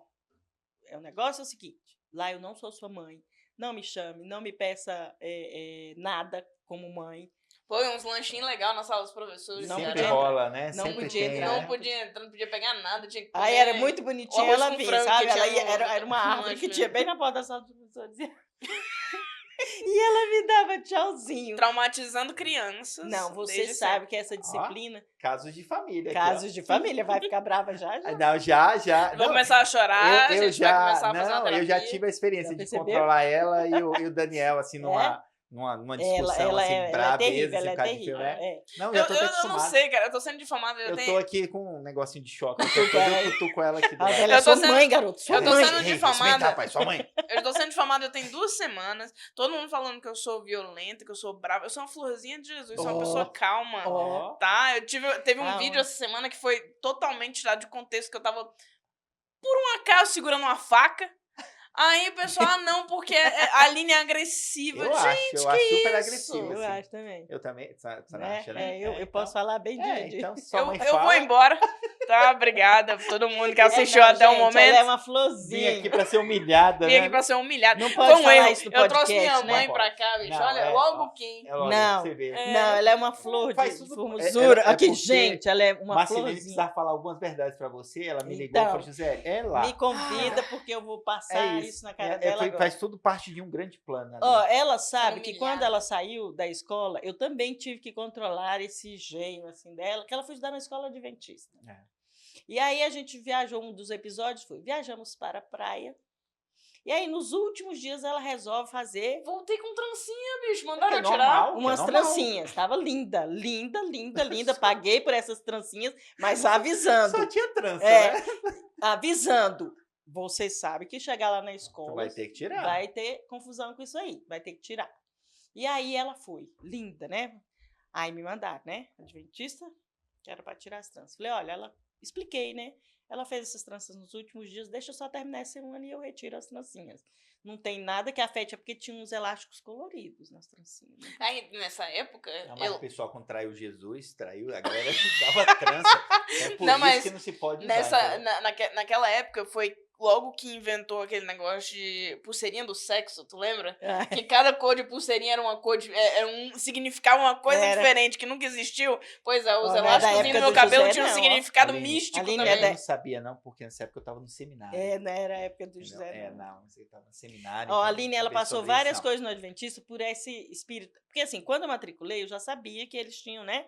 o negócio é o seguinte, lá eu não sou sua mãe, não me chame, não me peça nada como mãe. Foi uns lanchinhos legais na sala dos professores. Não Sempre podia rola, né? não Sempre podia tem, entrar, né? Não podia entrar, não podia pegar nada. Tinha que Aí comer era muito bonitinho, arroz ela com vinha, frango sabe? que tinha Era uma no árvore lanche, que né? tinha bem na porta da sala dos professores. E ela me dava tchauzinho. Traumatizando crianças. Não, você desde sabe que essa disciplina, Casos de família. aqui, casos de família, vai ficar brava já. ó. Não, já. sempre. Vou Não, começar a chorar, a eu gente vai começar a fazer uma terapia. eu já tive a experiência Já de percebeu? controlar ela e o Daniel, assim, numa discussão, assim, ela é brabeza, terrível, assim, ela por é causa de terrível. filme, né? É. Não, Eu, já tô eu, até eu não acostumado. sei, cara. Eu tô sendo difamada. Eu tenho- tô aqui com um negocinho de choque. Eu cutuco ela aqui do A lado. velha é Eu tô sua sendo- mãe, garoto. Sua eu tô mãe. sendo Ei, difamada. respeita, rapaz, sua mãe. Eu tô sendo difamada, eu tenho 2 semanas. Todo mundo falando que eu sou violenta, que eu sou brava. Eu sou uma florzinha de Jesus, sou uma Ó. pessoa calma. Ó. Tá? Teve um Ah, vídeo ó. essa semana que foi totalmente tirado de contexto, que eu tava, por um acaso, segurando uma faca. Aí o pessoal, não, porque a Aline é agressiva. Eu Gente, acho super isso? agressivo, Eu assim. acho também. Eu também, você Né? acha, né? Eu posso falar bem de... Então, sua Eu mãe vou fala, embora. Tá? Obrigada por todo mundo que assistiu não, até o gente, momento. Ela é uma vim florzinha. aqui pra ser humilhada, Vim né? aqui pra ser humilhada. Não Foi pode um falar erro. isso no Eu trouxe podcast, minha mãe né? pra cá, bicho. Não, Olha, logo quem. É lógico, Não. você vê. Não, ela é uma flor Faz de tudo- formosura. é Aqui, porque gente, ela é uma Marceline florzinha. precisava falar algumas verdades pra você, ela me ligou Então, e falou, José, é lá. Me convida porque eu vou passar isso na cara dela agora. Faz tudo parte de um grande plano. Ó, ela sabe que Humilhada. quando ela saiu da escola, eu também tive que controlar esse gênio assim dela, que ela foi estudar na escola adventista. É. E aí a gente viajou, um dos episódios viajamos para a praia. E aí nos últimos dias ela resolve fazer Voltei com trancinha, bicho. Mandaram É eu tirar. normal. umas normal. trancinhas. Tava linda, linda, linda, linda. Paguei por essas trancinhas, mas avisando. Só tinha trança, É, né? avisando. Você sabe que chegar lá na Tu escola vai ter que tirar. vai ter confusão com isso aí, vai ter que tirar. E aí ela foi, linda, né? Aí me mandaram, né? Adventista, que era para tirar as tranças. Falei, olha, ela expliquei, né? Ela fez essas tranças nos últimos dias, deixa eu só terminar essa semana e eu retiro as trancinhas. Não tem nada que afete, é porque tinha uns elásticos coloridos nas trancinhas. Né? Aí, nessa época, Não, mas eu... o pessoal quando traiu Jesus, traiu, a galera dava trança. É por Não, isso mas que não se pode Nessa, usar. entendeu? naquela época, foi logo que inventou aquele negócio de pulseirinha do sexo, tu lembra? Que cada cor de pulseirinha era uma cor significava uma coisa Era. diferente, que nunca existiu. Pois é, os Ó, não é da elásticos época no meu do cabelo José, tinham um não, ó. significado Aline, místico Aline, também. Eu não sabia não, porque nessa época eu tava no seminário. Não era a época do entendeu? José, Não, você tava no seminário. Ó, então a não Aline, ela sabia passou sobre isso, várias não. coisas no Adventista por esse espírito. Porque assim, quando eu matriculei, eu já sabia que eles tinham, né?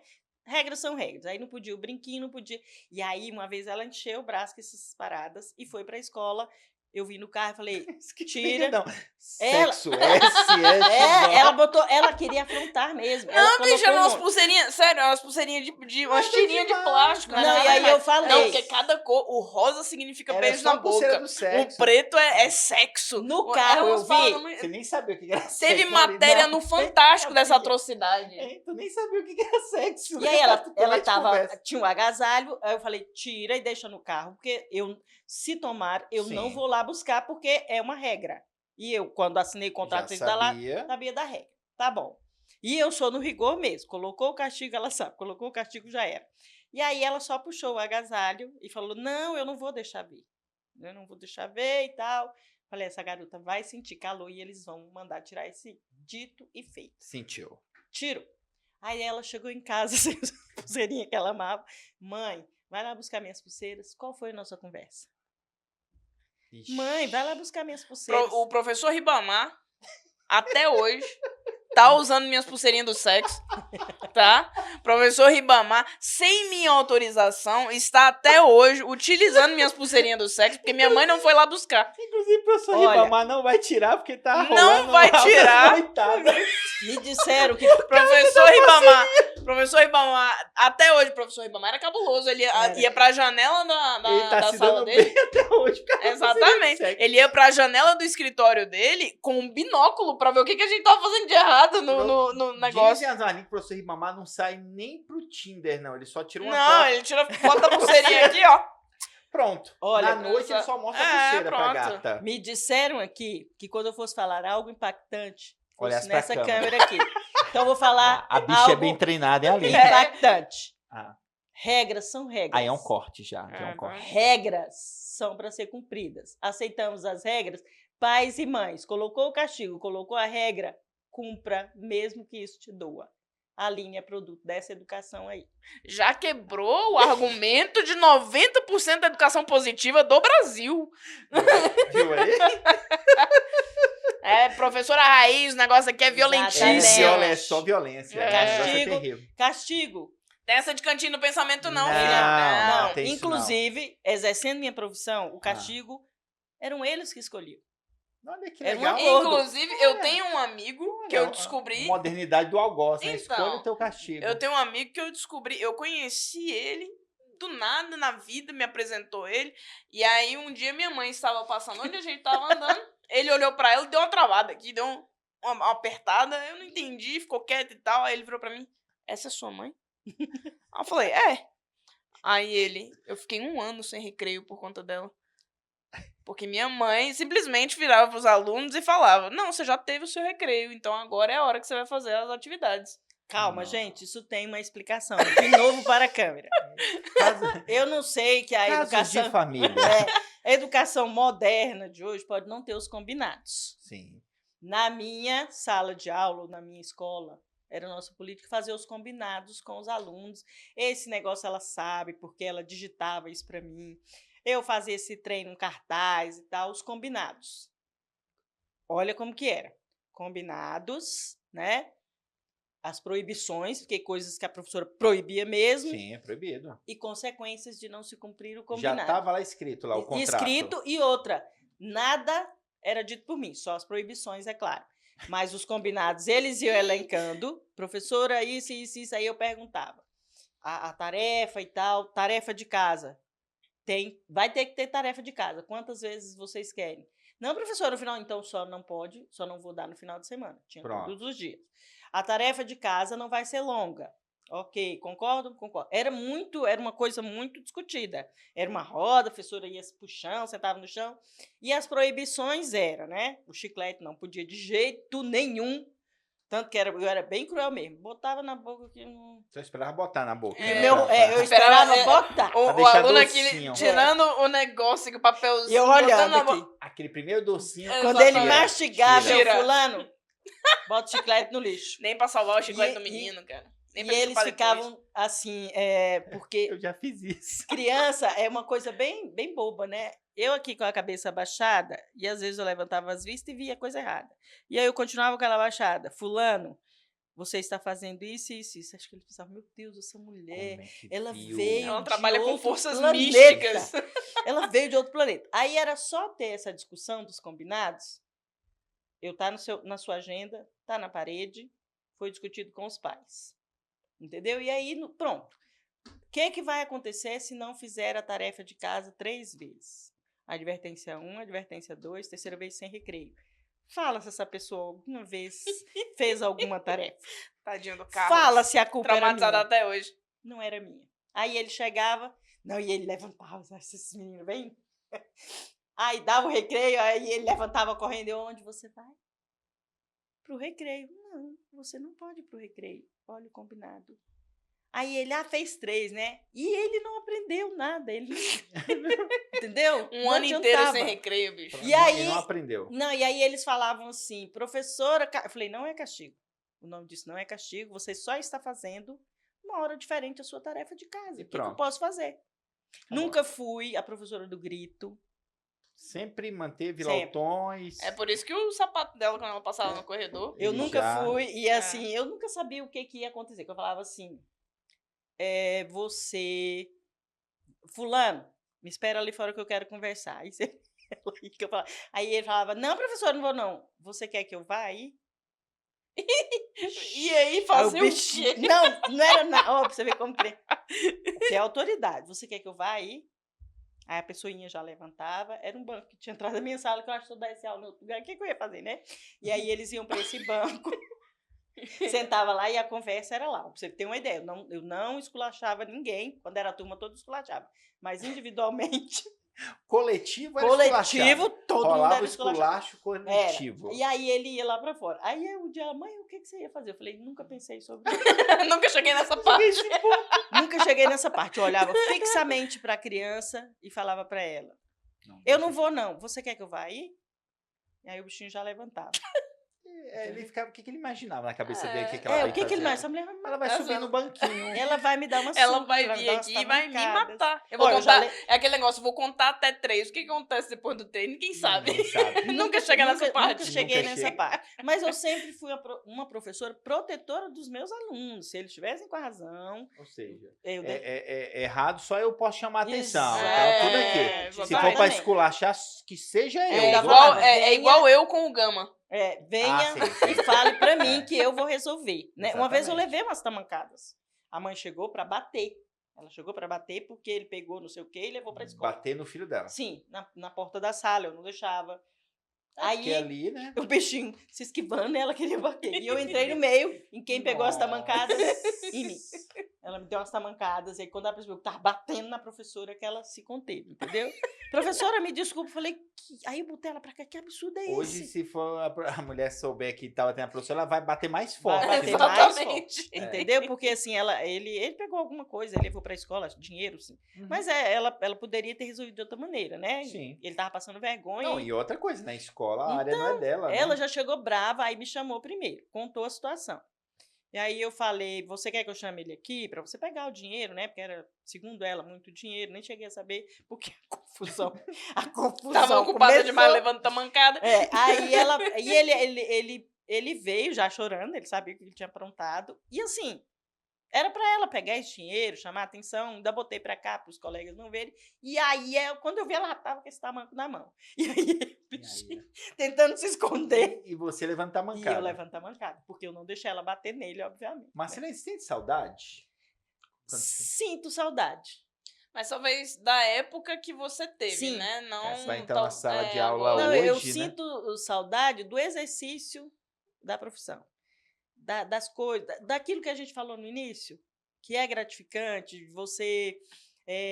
Regras são regras. Aí não podia o brinquinho, não podia. E aí, uma vez, ela encheu o braço com essas paradas e foi pra escola. Eu vim no carro e falei, tira. Não, Ela- sexo, S. Ela botou, ela queria afrontar mesmo. Ela Não, bicho, colocou eram um umas monte. pulseirinhas, sério, umas pulseirinhas umas tirinhas de demais, plástico. cara. Não, né? e aí eu falei. Não, porque cada cor, o rosa significa Era beijo só na a pulseira boca. do O sexo. preto é sexo. No Era carro umas eu vi. paradas muito- Você nem sabia o que era Teve sexo. ali, matéria não. no Fantástico dessa sabia. atrocidade. É, tu nem sabia o que era sexo. E aí ela Totalmente tava, conversa. tinha um agasalho, aí eu falei, tira e deixa no carro, porque se tomar, eu não Sim. vou lá buscar, porque é uma regra. E eu, quando assinei o contrato Já de lá, sabia. sabia da regra. Tá bom. E eu sou no rigor mesmo. Colocou o castigo, ela sabe. Colocou o castigo, já era. E aí ela só puxou o agasalho e falou, não, eu não vou deixar ver. Eu não vou deixar ver e tal. Falei, essa garota vai sentir calor e eles vão mandar tirar esse dito e feito. Sentiu. Tiro. Aí ela chegou em casa, sem a pulseirinha que ela amava. Mãe, vai lá buscar minhas pulseiras. Qual foi a nossa conversa? Ixi. Mãe, vai lá buscar minhas pulseiras. O professor Ribamar, até hoje, tá usando minhas pulseirinhas do sexo, tá? Professor Ribamar, sem minha autorização, está até hoje utilizando minhas pulseirinhas do sexo, porque minha mãe não foi lá buscar. Inclusive, o professor Olha, Ribamar não vai tirar, porque tá não rolando vai lá, tirar. coitada. Me disseram que Professor Ribamar, até hoje o professor Ribamar era cabuloso, ele ia pra janela Ele tá da se sala dando dele. bem até hoje. por causa da Exatamente. pulseirinha do sexo. Ele ia pra janela do escritório dele com um binóculo pra ver o que a gente tava fazendo de errado no negócio. Dizem as que o professor Ribamar não sai nem pro Tinder, não. Ele só tira uma Não, foto. ele tira foto da pulseirinha aqui, ó. Pronto. Olha, na noite ele só mostra a pulseira pra pronto. gata. me disseram aqui que quando eu fosse falar algo impactante, Olhasse fosse pra nessa câmera. câmera aqui. Então eu vou falar A bicha algo é bem treinada, é ali. impactante. Ah. Regras são regras. Aí é um corte já. Já é um corte. Regras são para ser cumpridas. Aceitamos as regras. Pais e mães, colocou o castigo, colocou a regra, cumpra, mesmo que isso te doa. A linha é produto dessa educação aí. Já quebrou o argumento de 90% da educação positiva do Brasil. Viu aí? Professora Raiz, o negócio aqui é violentíssimo. Exatamente. Só violência. É. O negócio é Castigo. terrível. Castigo. Tem essa de cantinho no pensamento não, Não. filha. Não, Não, tem isso inclusive, exercendo minha profissão, o castigo eram eles que escolhiam. Olha que Era um legal. acordo. Inclusive, eu tenho um amigo que eu Olha, descobri... Modernidade do algoz, né? Então, Escolha o teu castigo. Eu tenho um amigo que eu descobri, eu conheci ele do nada na vida, me apresentou ele, e aí um dia minha mãe estava passando onde a gente estava andando, ele olhou pra ela e deu uma travada aqui, deu uma apertada, eu não entendi, ficou quieto e tal, aí ele virou pra mim, essa é sua mãe? Aí eu falei, é. Aí eu fiquei 1 ano sem recreio por conta dela. Porque minha mãe simplesmente virava pros alunos e falava, não, você já teve o seu recreio, então agora é a hora que você vai fazer as atividades. Calma, Não. gente, isso tem uma explicação. De novo para a câmera. Eu não sei que a Casos educação, de família. a educação moderna de hoje pode não ter os combinados. Sim. Na minha sala de aula, ou na minha escola, era nossa política fazer os combinados com os alunos. Esse negócio ela sabe, porque ela digitava isso para mim. Eu fazia esse treino, um cartaz e tal, os combinados. Olha como que era. Combinados, né? As proibições, porque coisas que a professora proibia mesmo, Sim, é proibido. e consequências de não se cumprir o Já combinado. estava lá escrito, lá o contrato. Escrito, e outra, nada era dito por mim, só as proibições, é claro. Mas os combinados, eles iam elencando, professora, isso, aí eu perguntava. A tarefa e tal, tarefa de casa. Vai ter que ter tarefa de casa. Quantas vezes vocês querem? Não, professora, no final, então só não pode, só não vou dar no final de semana. Tinha Pronto. todos os dias. A tarefa de casa não vai ser longa. Ok, concordo? Concordo. Era uma coisa muito discutida. Era uma roda, a professora ia pro chão, sentava no chão. E as proibições eram, né? O chiclete não podia de jeito nenhum. Tanto que eu era bem cruel mesmo. Botava na boca que não... Só esperava botar na boca. É, né? eu esperava botar. Pra O deixar aluno docinho. aqui tirando o negócio, o papelzinho. E eu botando olhando na aqui. boca. Aquele primeiro docinho. Quando ele Exatamente. mastigava, Tira. eu, fulano, bota o chiclete no lixo. Nem pra salvar o chiclete E- do menino, cara. Nem E pra eles chupar depois. ficavam assim, porque Eu já fiz isso. criança é uma coisa bem, bem boba, né? Eu aqui com a cabeça abaixada, e às vezes eu levantava as vistas e via coisa errada. E aí eu continuava com ela abaixada. Fulano, você está fazendo isso, isso, isso. Acho que ele pensava, meu Deus, essa mulher, Como é que ela viu? veio Ela de trabalha com outro forças planeta. místicas. Ela veio de outro planeta. Aí era só ter essa discussão dos combinados. Eu tá na sua agenda, tá na parede, foi discutido com os pais. Entendeu? E aí, pronto. O que vai acontecer se não fizer a tarefa de casa 3 vezes? Advertência 1, advertência 2, terceira vez sem recreio. Fala se essa pessoa alguma vez fez alguma tarefa. Tadinho do carro. Fala se a culpa era Traumatizado minha. até hoje. Não era minha. Aí ele chegava, não, e ele levantava, sabe, esses meninos bem... Aí dava o recreio, aí ele levantava correndo, eu, onde você vai? Pro recreio. Não, você não pode ir pro recreio. Olha o combinado. Aí ele, fez 3, né? E ele não aprendeu nada, ele entendeu? Um Não ano inteiro adiantava. sem recreio, bicho. E aí- não aprendeu. Não, e aí eles falavam assim, professora... Eu falei, não é castigo. O nome disso não é castigo, você só está fazendo uma hora diferente a sua tarefa de casa. E O que eu pronto. posso fazer? bom. Nunca fui a professora do grito. Sempre manteve Sempre. lautões. É por isso que o sapato dela, quando ela passava no corredor... Eu Ele nunca já- fui, e assim, eu nunca sabia o que ia acontecer. Que eu falava assim, você... Fulano, me espera ali fora que eu quero conversar. Aí, aí ele falava, não, professor, não vou não. Você quer que eu vá aí? E aí, Aí fazia o bichinho- quê? Não era nada. Ó, pra você ver como que é autoridade. Você quer que eu vá aí? Aí a pessoinha já levantava. Era um banco que tinha atrás da minha sala, que eu acho que se eu desse aula no outro lugar, o que eu ia fazer, né? E aí eles iam para esse banco, sentava lá e a conversa era lá. Pra você ter uma ideia, eu não esculachava ninguém. Quando era turma, todos esculachavam. Mas individualmente, Coletivo era coletivo, esculachado. todo mundo Rolava era o esculachado. esculacho coletivo. E aí ele ia lá pra fora. Aí o dia, mãe, o que você ia fazer? Eu falei, nunca pensei sobre isso. Nunca cheguei nessa parte. Nunca cheguei nessa parte. Eu olhava fixamente pra criança e falava pra ela, eu não vou não, você quer que eu vá aí? E aí o bichinho já levantava. Ele ficava, o que ele imaginava na cabeça dele? O que O ela vai que ele fazer? mais? Essa mulher vai me Ela vai Essa- subir no banquinho. Ela vai me dar uma Ela surra, vai me vir dar umas aqui e vai me tamancadas. matar. Eu vou Olha, eu já contar. le- É aquele negócio, vou contar até 3. O que acontece depois do 3? Ninguém sabe. Ninguém sabe. Nunca chega nessa parte. Nunca cheguei Nunca nessa chega. parte. Mas eu sempre fui uma professora protetora dos meus alunos. Se eles estivessem com a razão, Ou seja, eu é errado, só eu posso chamar a atenção. Exato. Então, tudo É, aqui. Se for exatamente. pra esculachar, que seja eu. ainda Vou- falava, É venha- igual eu com o Gama. venha sim. e fale pra mim É. que eu vou resolver. Né? Uma vez eu Exatamente. levei umas tamancadas. A mãe chegou pra bater. Ela chegou pra bater porque ele pegou não sei o quê e levou pra escola. Bater no filho dela. Sim, na porta da sala, eu não deixava. Porque Aí ali, né? o bichinho se esquivando, ela queria bater. E eu entrei no meio, em quem pegou as tamancadas, em mim. Ela me deu umas tamancadas, e aí quando ela percebeu que tava batendo na professora, que ela se conteve, entendeu? Professora, me desculpa, eu falei, aí eu botei ela pra cá, que absurdo é Hoje, esse? se for a mulher souber que tava tendo a professora, ela vai bater mais Vai forte. bater né? mais Exatamente. Entendeu? Porque assim, ele pegou alguma coisa, ele levou pra escola, dinheiro, sim. Uhum. Mas ela poderia ter resolvido de outra maneira, né? Sim. Ele tava passando vergonha. Não, e outra coisa, na escola a área não é dela, Ela né? já chegou brava, aí me chamou primeiro, contou a situação. E aí eu falei, você quer que eu chame ele aqui para você pegar o dinheiro, né? Porque era, segundo ela, muito dinheiro. Nem cheguei a saber porque a confusão Tava ocupada começou. demais levando tamancada. Aí ele veio já chorando, ele sabia que ele tinha aprontado. E assim, era para ela pegar esse dinheiro, chamar a atenção, ainda botei para cá para os colegas não verem. E aí, quando eu vi, ela tava com esse tamanco na mão. E aí, bichinho, tentando se esconder. E você levanta a E mancada. eu levanto a mancada, porque eu não deixei ela bater nele, obviamente. Mas você sente saudade? Quando você- Sinto saudade. Mas talvez da época que você teve, Sim. né? Não, Você vai entrar na sala de aula agora. Não, hoje, eu né? sinto saudade do exercício da profissão. Das coisas, daquilo que a gente falou no início, que é gratificante, de você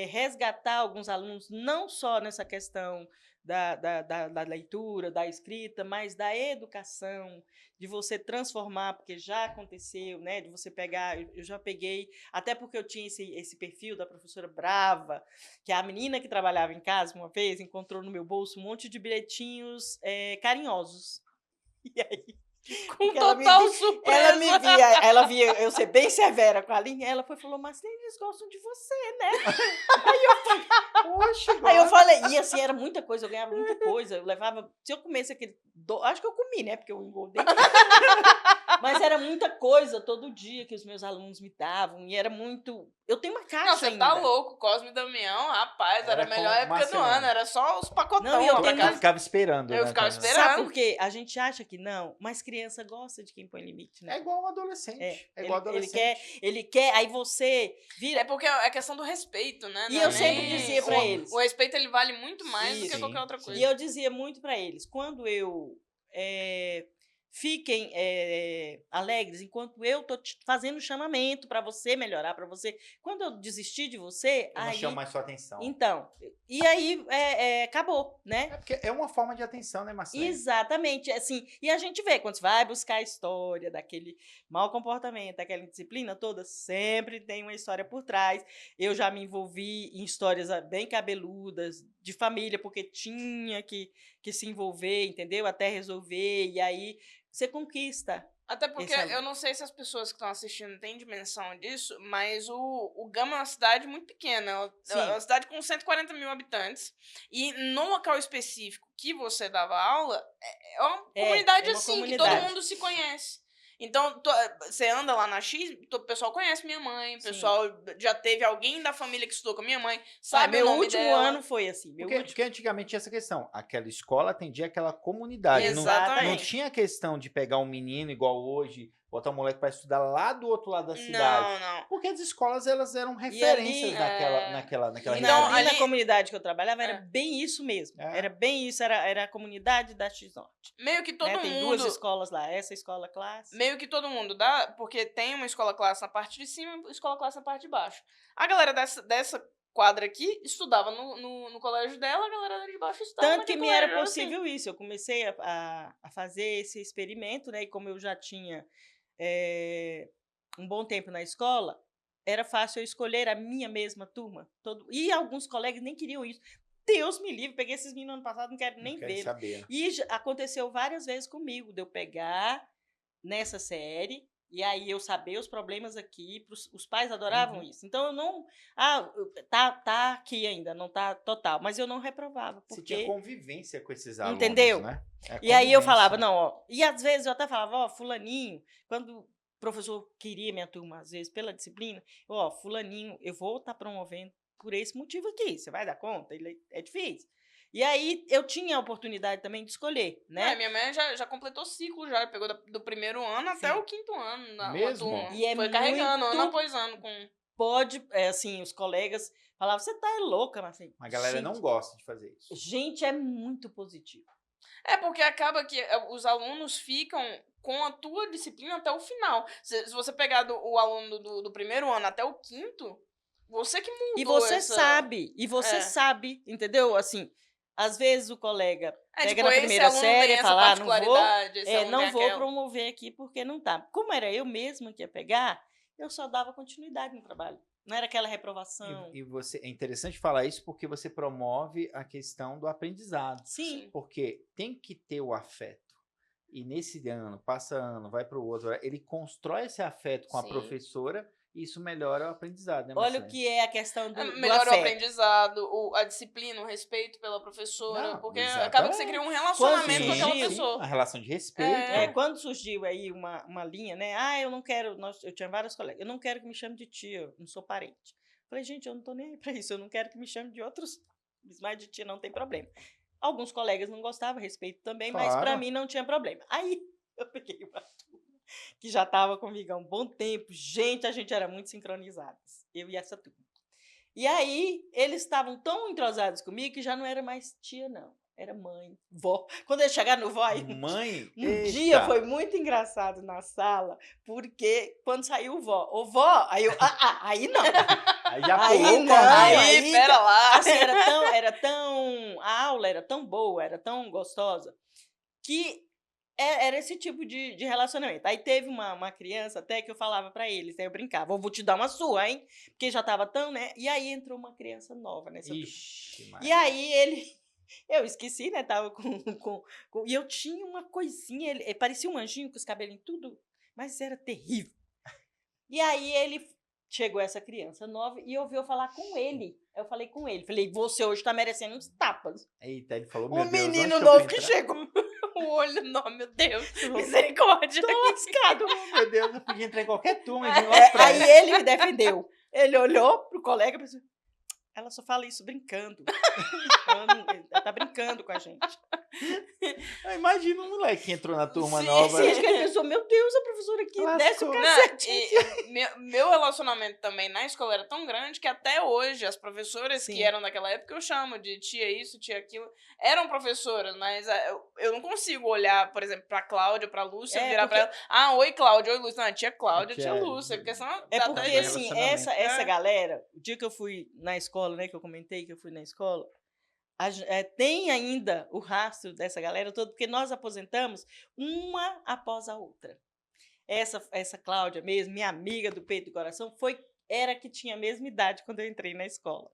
resgatar alguns alunos, não só nessa questão da leitura, da escrita, mas da educação, de você transformar, porque já aconteceu, né? De você pegar, eu já peguei, até porque eu tinha esse perfil da professora brava, que a menina que trabalhava em casa uma vez encontrou no meu bolso um monte de bilhetinhos carinhosos. E aí, Com porque ela me total surpresa. ela via eu ser bem severa com a linha, ela falou, mas eles gostam de você, né? Poxa, Aí eu agora- falei, e assim, era muita coisa, eu ganhava muita coisa, eu levava, se eu comesse aquele, acho que eu comi, né, porque eu engordei, mas era muita coisa todo dia que os meus alunos me davam, e era muito, eu tenho uma caixa Não, você ainda. tá louco. Cosme e Damião, rapaz, era a Era melhor como época do Marcelino. ano. Era só os pacotão Não, e eu lá pra tenho Eu casa. ficava esperando, Eu né? ficava cara? esperando. Sabe por quê? A gente acha que não, mas criança gosta de quem põe limite, né? É igual um adolescente. É igual ele adolescente. quer, aí você vira. É porque é questão do respeito, né? E Não eu é sempre nem- dizia pra o- eles. O respeito, ele vale muito mais do que Isso. qualquer outra Sim. coisa. E eu dizia muito para eles, quando eu fiquem alegres enquanto eu tô fazendo chamamento para você melhorar, para você. Quando eu desistir de você, Eu não aí chamo mais sua atenção. então, e aí acabou, né? É porque é uma forma de atenção, né, Marcelo? Exatamente, assim, e a gente vê, quando você vai buscar a história daquele mau comportamento, daquela indisciplina toda, sempre tem uma história por trás. Eu já me envolvi em histórias bem cabeludas, de família, porque tinha que se envolver, entendeu? Até resolver, e aí você conquista. Até porque Esse aluno. eu não sei se as pessoas que estão assistindo têm dimensão disso, mas o Gama é uma cidade muito pequena. É Sim. uma cidade com 140 mil habitantes. E no local específico que você dava aula, é uma comunidade uma assim, que comunidade. todo mundo se conhece. Então, você anda lá na X, o pessoal conhece minha mãe, o Sim. pessoal já teve alguém da família que estudou com a minha mãe, sabe o meu nome último dela. ano foi assim. Porque antigamente tinha essa questão. Aquela escola atendia aquela comunidade. Exatamente. Não tinha questão de pegar um menino igual hoje, botar um moleque para estudar lá do outro lado da cidade. Não. Porque as escolas, elas eram referências naquela Então, região. ali na comunidade que eu trabalhava, era É. bem isso mesmo. É. Era bem isso, era a comunidade da X-Norte. Meio que todo né? mundo... Tem 2 escolas lá, essa escola classe. Meio que todo mundo dá, porque tem uma escola classe na parte de cima e uma escola classe na parte de baixo. A galera dessa quadra aqui estudava no colégio dela, a galera de baixo estudava Tanto que naquele me era colégio, possível isso. Eu comecei a fazer esse experimento, né? E como eu já tinha um bom tempo na escola, era fácil eu escolher a minha mesma turma. E alguns colegas nem queriam isso. Deus me livre, peguei esses meninos ano passado, não quero nem ver. Saber. E aconteceu várias vezes comigo, de eu pegar nessa série, e aí eu saber os problemas aqui, os pais adoravam isso. Então eu não... tá aqui ainda, não tá total, mas eu não reprovava. Porque... Você tinha convivência com esses alunos, Entendeu? né? E aí eu falava, não, ó... E às vezes eu até falava, ó, fulaninho, quando o professor queria minha turma, às vezes, pela disciplina, ó, fulaninho, eu vou estar promovendo por esse motivo aqui, você vai dar conta? Ele é difícil. E aí eu tinha a oportunidade também de escolher, né? Minha mãe já completou ciclo, já pegou do primeiro ano até o 5º ano na turma. Mesmo? E Foi carregando ano após ano com... Pode, assim, os colegas falavam, você tá louca, mas assim... A galera não gosta de fazer isso. Gente, é muito positivo. É porque acaba que os alunos ficam com a tua disciplina até o final. Se você pegar o aluno do primeiro ano até o 5º, você que mudou. E você sabe, entendeu? Assim, às vezes o colega pega na primeira série e fala, não vou promover aqui porque não tá. Como era eu mesma que ia pegar, eu só dava continuidade no trabalho. Não era aquela reprovação. E você, é interessante falar isso porque você promove a questão do aprendizado. Sim. Porque tem que ter o afeto. E nesse ano, passa ano, vai para o outro, ele constrói esse afeto com a professora e isso melhora o aprendizado, né, Marcelo? Olha o que é a questão do melhora afeto. o aprendizado, a disciplina, o respeito pela professora, porque acaba que você cria um relacionamento com aquela pessoa. Uma relação de respeito. Quando surgiu aí uma linha, né? Eu não quero, eu tinha vários colegas, eu não quero que me chame de tia, eu não sou parente. Falei, gente, eu não tô nem aí pra isso, eu não quero que me chame de outros, mas de tia não tem problema. Alguns colegas não gostavam, respeito também, mas pra mim não tinha problema. Aí eu peguei uma turma que já estava comigo há um bom tempo. Gente, a gente era muito sincronizadas, eu e essa turma. E aí, eles estavam tão entrosados comigo que já não era mais tia, não. Era mãe, vó. Quando eles chegaram no vó, mãe? Dia foi muito engraçado na sala, porque quando saiu o vó, ô vó, aí eu, aí não. Aí já pulou não, aí, pera lá. Assim, a aula era tão boa, era tão gostosa, que era esse tipo de relacionamento. Aí teve uma criança até que eu falava pra eles, aí eu brincava, vou te dar uma sua, hein? Porque já tava tão, né? E aí entrou uma criança nova nessa turma. E aí eu esqueci, né? Tava e eu tinha uma coisinha, ele parecia um anjinho com os cabelinhos tudo, mas era terrível. E aí chegou essa criança nova e ouviu eu falar com ele. Eu falei com ele, falei, você hoje tá merecendo uns tapas. Eita, ele falou, meu meu Deus, menino novo que chegou. O olho, não, meu Deus. Misericórdia. Tô lascado. Meu Deus, eu podia entrar em qualquer turma. Aí ele me defendeu. Ele olhou pro colega e pensou, ela só fala isso brincando. Ela tá brincando com a gente. Imagina um moleque que entrou na turma Sim, nova. Sim, acho que ele pensou, meu Deus, a professora aqui desce o Lascou. cacete. Meu relacionamento também na escola era tão grande que até hoje as professoras Sim. que eram daquela época eu chamo de tia isso, tia aquilo. Eram professoras, mas eu não consigo olhar, por exemplo, pra Cláudia, pra Lúcia, É, virar porque- pra ela. Ah, oi, Cláudia, oi, Lúcia. Não, tia Cláudia, tia Tia- Lúcia. Porque senão É dá porque, até do assim, relacionamento. essa É. galera, o dia que eu fui na escola, né, que eu comentei que eu fui na escola, tem ainda o rastro dessa galera toda, porque nós aposentamos uma após a outra. Essa Cláudia mesmo, minha amiga do peito do coração, era que tinha a mesma idade quando eu entrei na escola.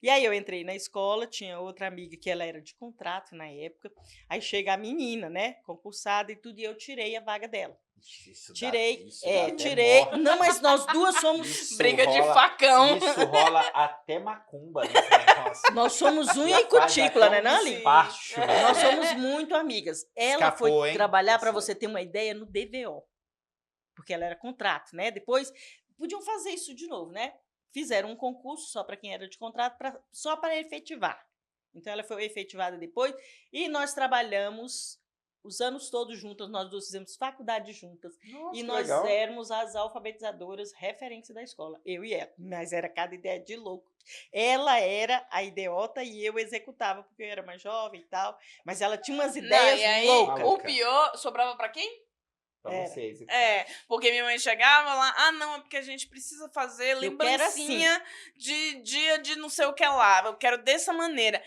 E aí eu entrei na escola, tinha outra amiga que ela era de contrato na época, aí chega a menina, né, concursada e tudo, e eu tirei a vaga dela. Tirei. Não, mas nós duas somos. Briga de facão. Isso rola até macumba nesse negócio. Nós somos unha Já e faz cutícula, até né, um não, Aline? despacho, né? Nós somos muito amigas. Ela Escapou, foi hein? trabalhar, Tá para certo. você ter uma ideia, no DVO. Porque ela era contrato, né? Depois, podiam fazer isso de novo, né? Fizeram um concurso só para quem era de contrato, só para efetivar. Então, ela foi efetivada depois. E nós trabalhamos os anos todos juntas, nós duas fizemos faculdade juntas. Nossa, E que nós legal. éramos as alfabetizadoras referência da escola, eu e ela. Mas era cada ideia de louco. Ela era a idiota e eu executava, porque eu era mais jovem e tal. Mas ela tinha umas Não, ideias e aí, loucas. o pior sobrava pra quem? Pra Era. vocês. Porque minha mãe chegava lá, ah, não, é porque a gente precisa fazer Eu quero lembrancinha de dia de não sei o que lá, eu quero dessa maneira.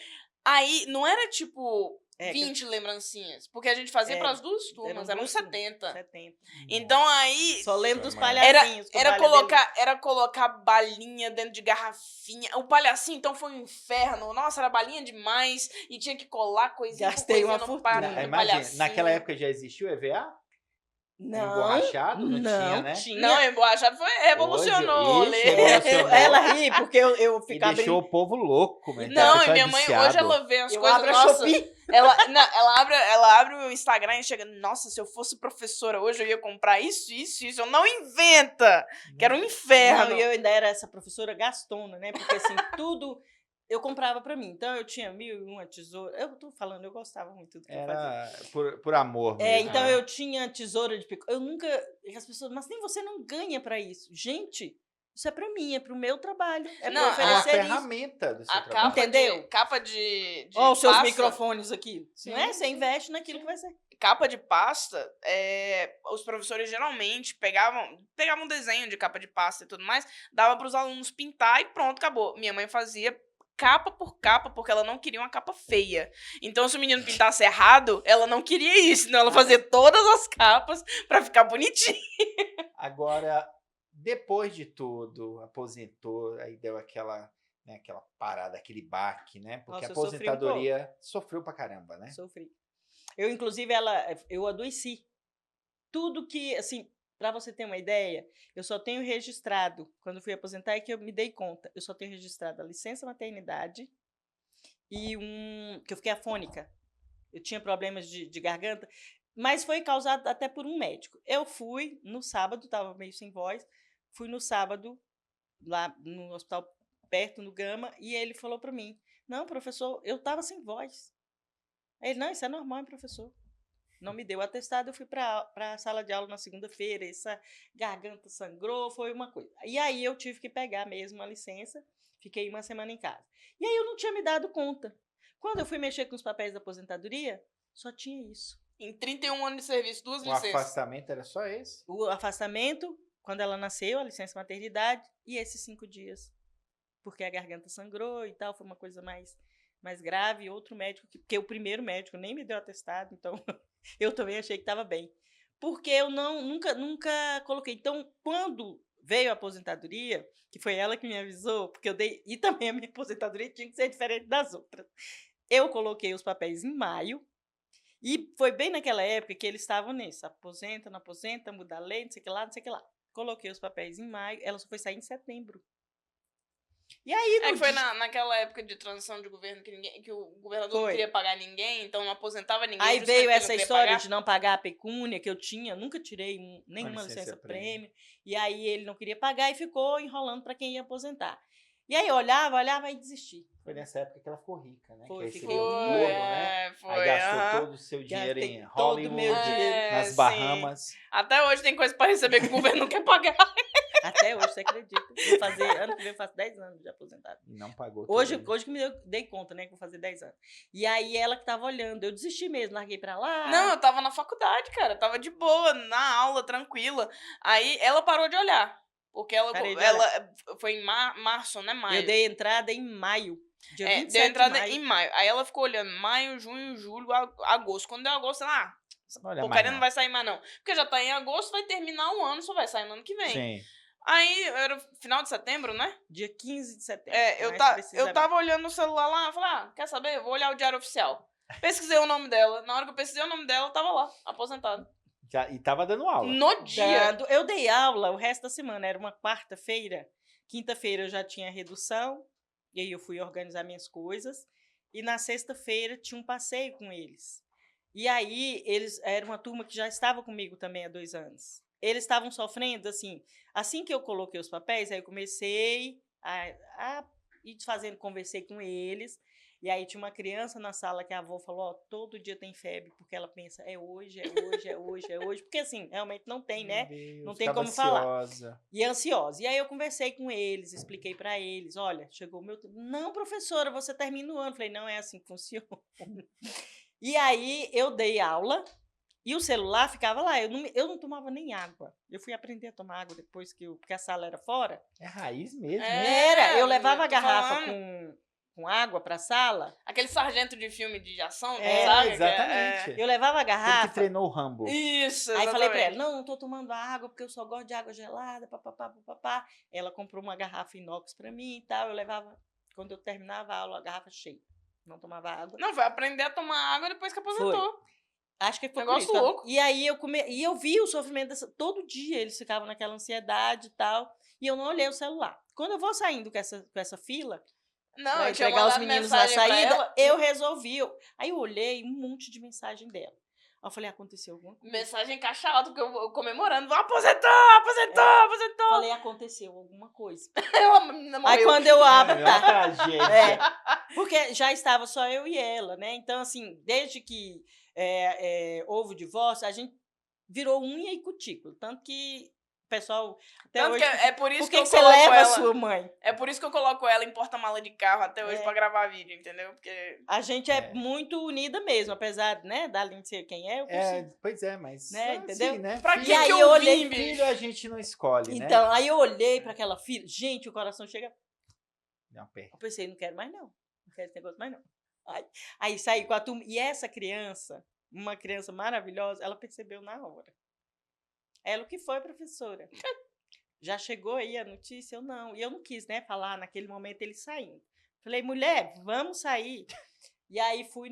Aí, não era tipo 20 lembrancinhas, porque a gente fazia Era. pras duas turmas, eram duas turmas, 70. 70. Então aí, Só lembro dos Era- palhacinhos. que o era baile colocar balinha dentro de garrafinha. O palhacinho, então, foi um inferno. Nossa, era balinha demais. E tinha que colar coisinha Gastei por uma coisinha fortuna. no Imagina, palhacinho. naquela época já existiu o EVA? Não, Emborrachado? Não tinha, né? Não, emborrachado revolucionou. Hoje, Lê. ixi, revolucionou. Ela ri, porque eu E ficava... deixou o povo louco, mas Não, o e pessoal minha é mãe, viciado. hoje ela vê as Eu coisas, abro a nossa, Shopee. ela abre o Instagram e chega, nossa, se eu fosse professora hoje eu ia comprar isso, eu não inventa, que era um inferno. Não, e eu ainda era essa professora gastona, né? Porque assim, tudo eu comprava pra mim. Então eu tinha 1001 tesoura. Eu tô falando, eu gostava muito do que eu fazia. Era por amor mesmo. Então né? eu tinha tesoura de picolé. Eu nunca. As pessoas, mas nem você não ganha pra isso. Gente, isso é pra mim, é pro meu trabalho. É Não, pra É uma oferecer isso. ferramenta do seu A trabalho. Entendeu? capa de Ó, os seus pasta, microfones aqui. Sim, Não é? Você sim, investe naquilo que vai ser. capa de pasta, os professores geralmente pegavam um desenho de capa de pasta e tudo mais, dava para os alunos pintar e pronto, acabou. Minha mãe fazia capa por capa, porque ela não queria uma capa feia. Então, se o menino pintasse errado, ela não queria isso, então ela fazia todas as capas para ficar bonitinho. Agora, depois de tudo, aposentou, aí deu aquela parada, aquele baque, né? Porque Nossa, a eu sofri um aposentadoria sofreu pra caramba, né? Sofri. Eu, inclusive, eu adoeci. Tudo que, assim, para você ter uma ideia, eu só tenho registrado, quando fui aposentar, é que eu me dei conta, eu só tenho registrado a licença maternidade e que eu fiquei afônica. Eu tinha problemas de garganta, mas foi causado até por um médico. Eu fui no sábado, estava meio sem voz, fui no sábado, lá no hospital perto, no Gama, e ele falou para mim, não, professor, eu estava sem voz. Ele, não, isso é normal, hein, professor. Não me deu atestado, eu fui para a sala de aula na segunda-feira, essa garganta sangrou, foi uma coisa. E aí eu tive que pegar mesmo a licença, fiquei uma semana em casa. E aí eu não tinha me dado conta. Quando eu fui mexer com os papéis da aposentadoria, só tinha isso. Em 31 anos de serviço, 2 O licenças. afastamento era só esse? O afastamento, quando ela nasceu, a licença maternidade, e esses 5 dias. Porque a garganta sangrou e tal, foi uma coisa mais grave. Outro médico, porque o primeiro médico nem me deu atestado, então eu também achei que estava bem. Porque eu nunca coloquei. Então, quando veio a aposentadoria, que foi ela que me avisou, porque eu dei. E também a minha aposentadoria tinha que ser diferente das outras. Eu coloquei os papéis em maio, e foi bem naquela época que eles estavam nisso. Aposenta, não aposenta, muda a lei, não sei o que lá, não sei o que lá. Coloquei os papéis em maio, ela só foi sair em setembro. E aí, É que foi naquela época de transição de governo que o governador não queria pagar ninguém, então não aposentava ninguém. Aí justamente veio porque essa não queria história pagar. de não pagar a pecúnia que eu tinha, nunca tirei nenhuma licença licença prêmio. prêmio. E aí ele não queria pagar e ficou enrolando para quem ia aposentar. E aí eu olhava e desisti. Foi nessa época que ela ficou rica, né? Foi, Que aí você ficou ganhou Foi, tudo, né? foi. Aí gastou aham. todo o seu dinheiro Gastei em todo o meu Hollywood, dinheiro. nas sim. Bahamas. Até hoje tem coisa pra receber que o governo não quer pagar. Até hoje, você acredita? Ano que vem eu faço 10 anos de aposentado. E não pagou Hoje, tudo. hoje que dei conta, né, que vou fazer 10 anos. E aí ela que tava olhando, eu desisti mesmo, larguei pra lá. Não, eu tava na faculdade, cara. Eu tava de boa, na aula, tranquila. Aí ela parou de olhar. Porque Parei de ela foi em março, né? Maio. Eu dei entrada em maio, dia 27 deu entrada de maio. em maio. Aí ela ficou olhando maio, junho, julho, agosto. Quando deu agosto, ela, essa Olha, porcaria mais não vai sair mais não. Porque já tá em agosto, vai terminar o ano, só vai sair no ano que vem. Sim. Aí, era final de setembro, né? Dia 15 de setembro. Eu tava olhando no celular lá, falei, quer saber? Eu vou olhar o Diário Oficial. Pesquisei o nome dela. Na hora que eu pesquisei o nome dela, tava lá, aposentada. E tava dando aula. No dia. Eu dei aula o resto da semana, era uma quarta-feira. Quinta-feira eu já tinha redução, e aí eu fui organizar minhas coisas. E na sexta-feira tinha um passeio com eles. E aí, era uma turma que já estava comigo também há 2 anos. Eles estavam sofrendo, assim que eu coloquei os papéis, aí eu comecei a ir fazendo, conversei com eles. E aí tinha uma criança na sala que a avó falou, todo dia tem febre, porque ela pensa, é hoje. Porque assim, realmente não tem, né? Deus, Não tem ficava como falar. ansiosa. E ansiosa. E aí eu conversei com eles, expliquei para eles, olha, chegou o meu tempo. Não, professora, você termina o ano. Falei, não é assim que funciona. E aí eu dei aula e o celular ficava lá. Eu não tomava nem água. Eu fui aprender a tomar água depois porque a sala era fora. É raiz mesmo, É. né? Era, eu levava a tô garrafa falando. com água para a sala. Aquele sargento de filme de ação, É, sabe? Exatamente. Eu levava a Ele que garrafa. treinou o Rambo. Isso, Aí exatamente. falei para ela, não tô tomando água porque eu só gosto de água gelada, papapá. Ela comprou uma garrafa inox para mim e tal. Eu levava, quando eu terminava a aula, a garrafa cheia. Não tomava água. Não, foi aprender a tomar água depois que aposentou. Acho que foi Negócio por isso. louco. E aí eu vi o sofrimento todo dia, eles ficavam naquela ansiedade e tal, e eu não olhei o celular. Quando eu vou saindo com essa fila, Não, pra eu tinha entregar os mandado meninos na mensagem pra saída, ela. eu resolvi. Aí eu olhei um monte de mensagem dela. Aí eu falei, aconteceu alguma coisa? Mensagem em caixa alta, que eu comemorando. Aposentou! Falei, aconteceu alguma coisa. Ela morreu. Aí quando eu abro, É uma tá. tragédia. Porque já estava só eu e ela, né? Então, assim, desde que houve o divórcio, a gente virou unha e cutícula. Tanto que o pessoal até Tanto hoje... que é por isso Por que que eu você coloco leva ela. a sua mãe? É por isso que eu coloco ela em porta-mala de carro até hoje É. pra gravar vídeo, entendeu? Porque. A gente é É. muito unida mesmo, apesar, né, da Aline ser quem é, eu consigo. Pois é, mas... Né, assim, entendeu? né? Pra Filho- que E aí eu eu vim, olhei, bicho? Filho a gente não escolhe, né? Então, aí eu olhei para aquela filha, gente, o coração chega... Não, pera. Eu pensei, não quero mais não quero esse negócio mais não. Aí saí com a turma, e essa criança, uma criança maravilhosa, ela percebeu na hora. Ela, o que foi, professora? Já chegou aí a notícia? Eu não. E eu não quis, né, falar naquele momento ele saindo. Falei, mulher, vamos sair. E aí fui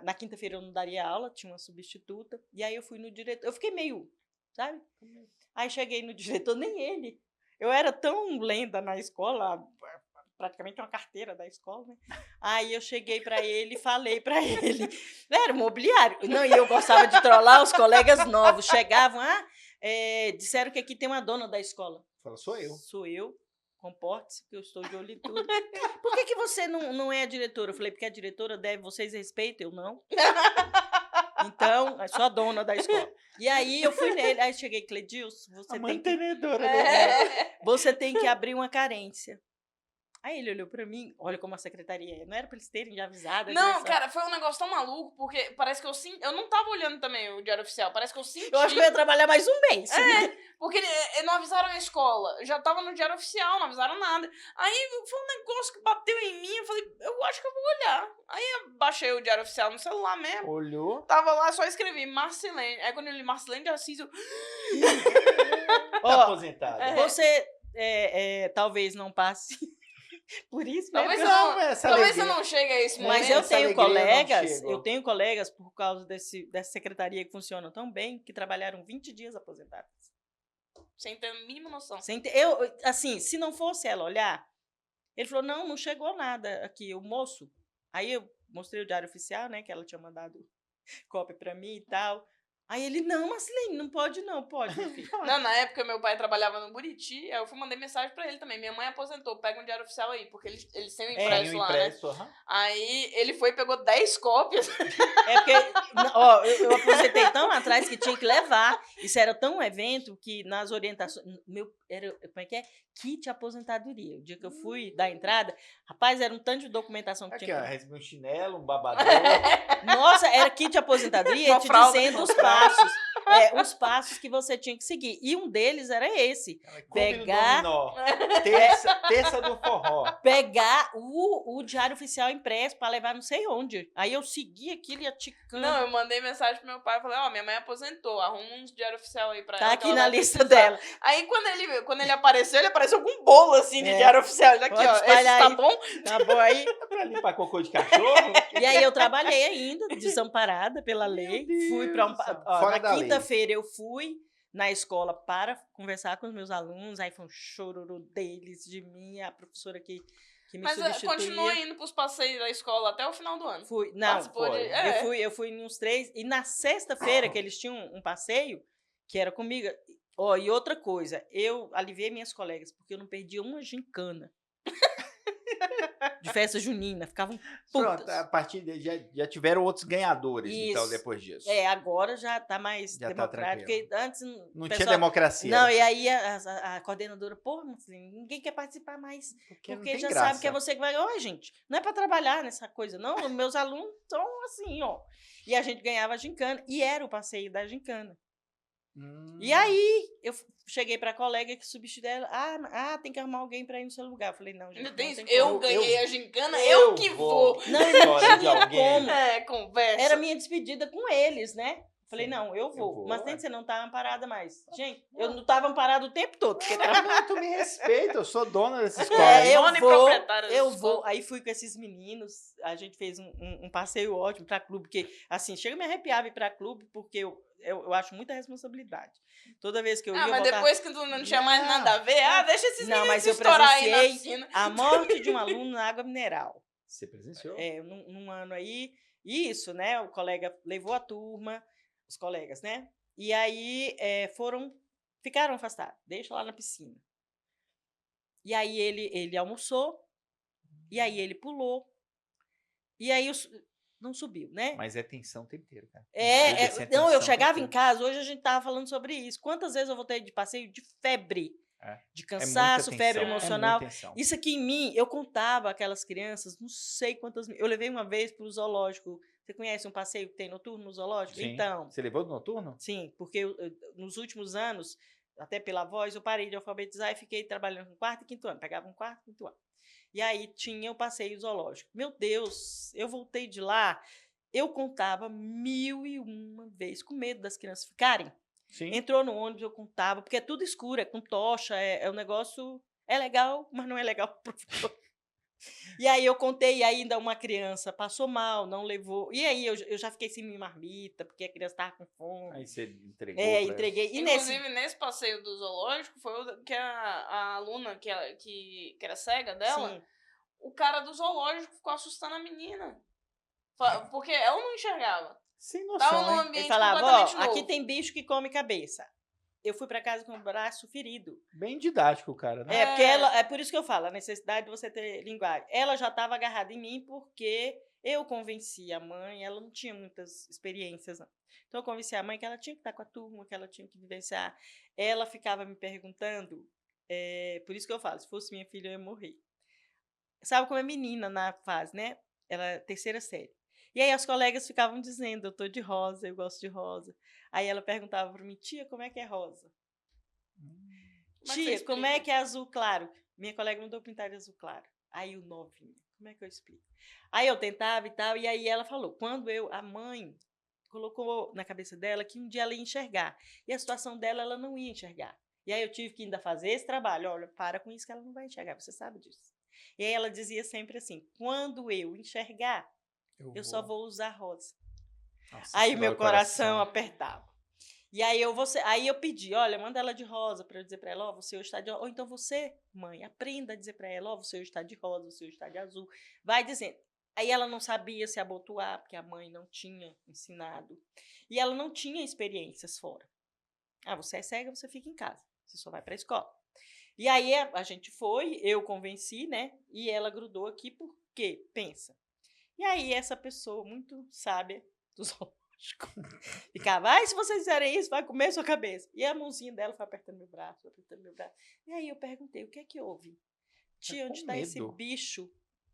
na quinta-feira eu não daria aula, tinha uma substituta. E aí eu fui no diretor. Eu fiquei meio, sabe? Aí cheguei no diretor, nem ele. Eu era tão lenda na escola, praticamente uma carteira da escola, né? Aí eu cheguei para ele e falei para ele. Era mobiliário. Não, e eu gostava de trollar os colegas novos. Chegavam, disseram que aqui tem uma dona da escola. Falou, sou eu. Sou eu. Comporte-se, que eu estou de olho em tudo. Por que você não é a diretora? Eu falei, porque a diretora deve, vocês respeitam, eu não. Então, eu sou a dona da escola. E aí eu fui nele, aí cheguei, Cledilson, A você tem que... mantenedora. Você tem que abrir uma carência. Aí ele olhou pra mim, olha como a secretaria é. Não era pra eles terem já avisado. Não, cara, foi um negócio tão maluco, porque parece que eu não tava olhando também o Diário Oficial, parece que eu senti. Eu acho que eu ia trabalhar mais um mês. Porque não avisaram a escola, já tava no Diário Oficial, não avisaram nada. Aí foi um negócio que bateu em mim, eu falei, eu acho que eu vou olhar. Aí eu baixei o Diário Oficial no celular mesmo. Olhou. Tava lá, só escrevi Marcilene. Aí quando eu li Marcilene de Assis, eu... Tá aposentado. Você talvez não passe por isso, né? Talvez, Não, essa talvez você alegria. não chegue a esse momento. Mas eu essa tenho alegria não colegas, chegou. eu tenho colegas por causa dessa secretaria que funciona tão bem, que trabalharam 20 dias aposentados. Sem ter a mínima noção. Assim, se não fosse ela olhar, ele falou, não chegou nada aqui, o moço. Aí eu mostrei o Diário Oficial, né, que ela tinha mandado cópia pra mim e tal. Aí ele, não, Marcelene, não pode não, pode, meu filho. Não, na época, meu pai trabalhava no Buriti, aí eu mandei mensagem pra ele também. Minha mãe aposentou, pega um diário oficial aí, porque eles têm um impresso Tem um lá, né? impresso, aham. Aí ele foi e pegou 10 cópias. É porque, ó, eu aposentei tão lá atrás que tinha que levar. Isso era tão um evento que nas orientações, era, como é que é? Kit aposentadoria. O dia que eu fui dar entrada, rapaz, era um tanto de documentação que Aqui, tinha ó, que... recebi um chinelo, um babador. Nossa, era kit de aposentadoria Uma te fralda, dizendo uma os passos que você tinha que seguir. E um deles era esse. Clube Pegar- do dominó. Terça do forró. Pegar o diário oficial impresso para levar não sei onde. Aí eu segui aquilo e ia ticando. Não, eu mandei mensagem pro meu pai, falei, ó, minha mãe aposentou, arruma uns diário oficial aí pra ela. Tá que aqui ela na vai lista precisar. dela. Aí quando ele apareceu com um bolo assim de diário oficial. Ele aqui, Pode ó, esse espalhar tá aí. bom? Tá bom aí? Pra limpar cocô de cachorro. E aí eu trabalhei ainda, desamparada pela lei. Fui para Deus do céu. ó, Fora na da lei. quinta-feira eu fui na escola para conversar com os meus alunos, aí foi um chororô deles, de mim, a professora que me Mas substituía. continua indo pros passeios da escola até o final do ano. Fui, não, Participou foi. de... eu fui em uns 3, e na sexta-feira que eles tinham um passeio, que era comigo, ó, e outra coisa, eu aliviei minhas colegas, porque eu não perdia uma gincana de festa junina, ficavam putas. Pronto, a partir de já tiveram outros ganhadores, então, Isso. depois disso. Agora já tá mais Já tá democrático, tranquilo. porque antes... Não o tinha pessoal- democracia. Não, e aí a coordenadora, pô, assim, ninguém quer participar mais, Porque não porque tem já graça. sabe que é você que vai... Ó, gente, não é para trabalhar nessa coisa, não, meus alunos são assim, ó. E a gente ganhava a gincana, e era o passeio da gincana. E aí, eu cheguei pra colega que substituiu ela, tem que arrumar alguém pra ir no seu lugar. Eu falei, não, gente, Ainda não tem tem isso. Eu como. ganhei a gincana, eu que vou. Não, não História de tinha alguém. como. Conversa. Era minha despedida com eles, né? Falei, Sim, não, eu vou. vou, Mas é. nem você não tá amparada mais. Gente, eu não tava amparada o tempo todo. Porque tava... Não, tu me respeita, eu sou dona dessa escola. aí. eu Dona e vou, proprietária dessa eu escola. vou. Aí fui com esses meninos, a gente fez um passeio ótimo pra clube, porque, assim, chega a me arrepiar ir pra clube, porque eu acho muita responsabilidade. Toda vez que eu ia, eu Mas voltava... depois que tu não tinha mais Não. nada a ver, deixa esses Não, meninos mas se eu estourar aí na presenciei piscina. a morte de um aluno na água mineral. Você presenciou? Num ano aí. E isso, né? O colega levou a turma, os colegas, né? E aí ficaram afastados, deixa lá na piscina. E aí ele almoçou, e aí ele pulou, e aí não subiu, né? Mas é tensão o tempo inteiro, cara. Não, eu chegava em casa, hoje a gente tava falando sobre isso. Quantas vezes eu voltei de passeio de febre? De cansaço, febre emocional. Isso aqui em mim, eu contava aquelas crianças, não sei quantas... Eu levei uma vez para o zoológico. Você conhece um passeio que tem noturno no zoológico? Sim. Então... Você levou do noturno? Sim, porque nos últimos anos, até pela voz, eu parei de alfabetizar e fiquei trabalhando com quarto e quinto ano. Pegava um quarto e quinto ano. E aí tinha o passeio zoológico. Meu Deus, eu voltei de lá, eu contava 1001 vezes, com medo das crianças ficarem. Sim. Entrou no ônibus, eu contava, porque é tudo escuro, é com tocha, é um negócio... É legal, mas não é legal pro professor. E aí eu contei, e ainda uma criança passou mal, não levou... E aí eu já fiquei sem minha marmita, porque a criança estava com fome. Aí você entregou. Entreguei. E inclusive, nesse passeio do zoológico, foi o que a aluna, que era cega dela, Sim. o cara do zoológico ficou assustando a menina. Porque ela não enxergava. Sem Tava noção, num hein? ambiente Ele falava, completamente novo. aqui tem bicho que come cabeça. Eu fui para casa com o braço ferido. Bem didático, cara, né? Porque é por isso que eu falo, a necessidade de você ter linguagem. Ela já estava agarrada em mim porque eu convenci a mãe, ela não tinha muitas experiências, não. Então eu convenci a mãe que ela tinha que estar com a turma, que ela tinha que vivenciar. Ela ficava me perguntando, por isso que eu falo, se fosse minha filha eu ia morrer. Sabe como é menina na fase, né? Ela é terceira série. E aí as colegas ficavam dizendo, eu tô de rosa, eu gosto de rosa. Aí ela perguntava para mim, tia, como é que é rosa? Tia, como é que é azul claro? Minha colega mandou pintar de azul claro. Aí o novinho, como é que eu explico? Aí eu tentava e tal, e aí ela falou, quando a mãe colocou na cabeça dela que um dia ela ia enxergar. E a situação dela, ela não ia enxergar. E aí eu tive que ainda fazer esse trabalho. Olha, para com isso que ela não vai enxergar, você sabe disso. E aí ela dizia sempre assim, quando eu enxergar, eu só vou usar rosa. Nossa, aí meu coração apertava. E aí eu pedi, olha, manda ela de rosa para eu dizer para ela, você hoje está de rosa. Ou então você, mãe, aprenda a dizer para ela, você hoje está de rosa, você hoje está de azul. Vai dizendo. Aí ela não sabia se abotoar, porque a mãe não tinha ensinado. E ela não tinha experiências fora. Você é cega, você fica em casa. Você só vai para a escola. E aí a gente foi, eu convenci, né? E ela grudou aqui porque, pensa. E aí essa pessoa muito sábia do zoológico ficava, se vocês fizerem isso, vai comer sua cabeça. E a mãozinha dela foi apertando meu braço, apertando meu braço. E aí eu perguntei, o que é que houve? Tia, onde está esse bicho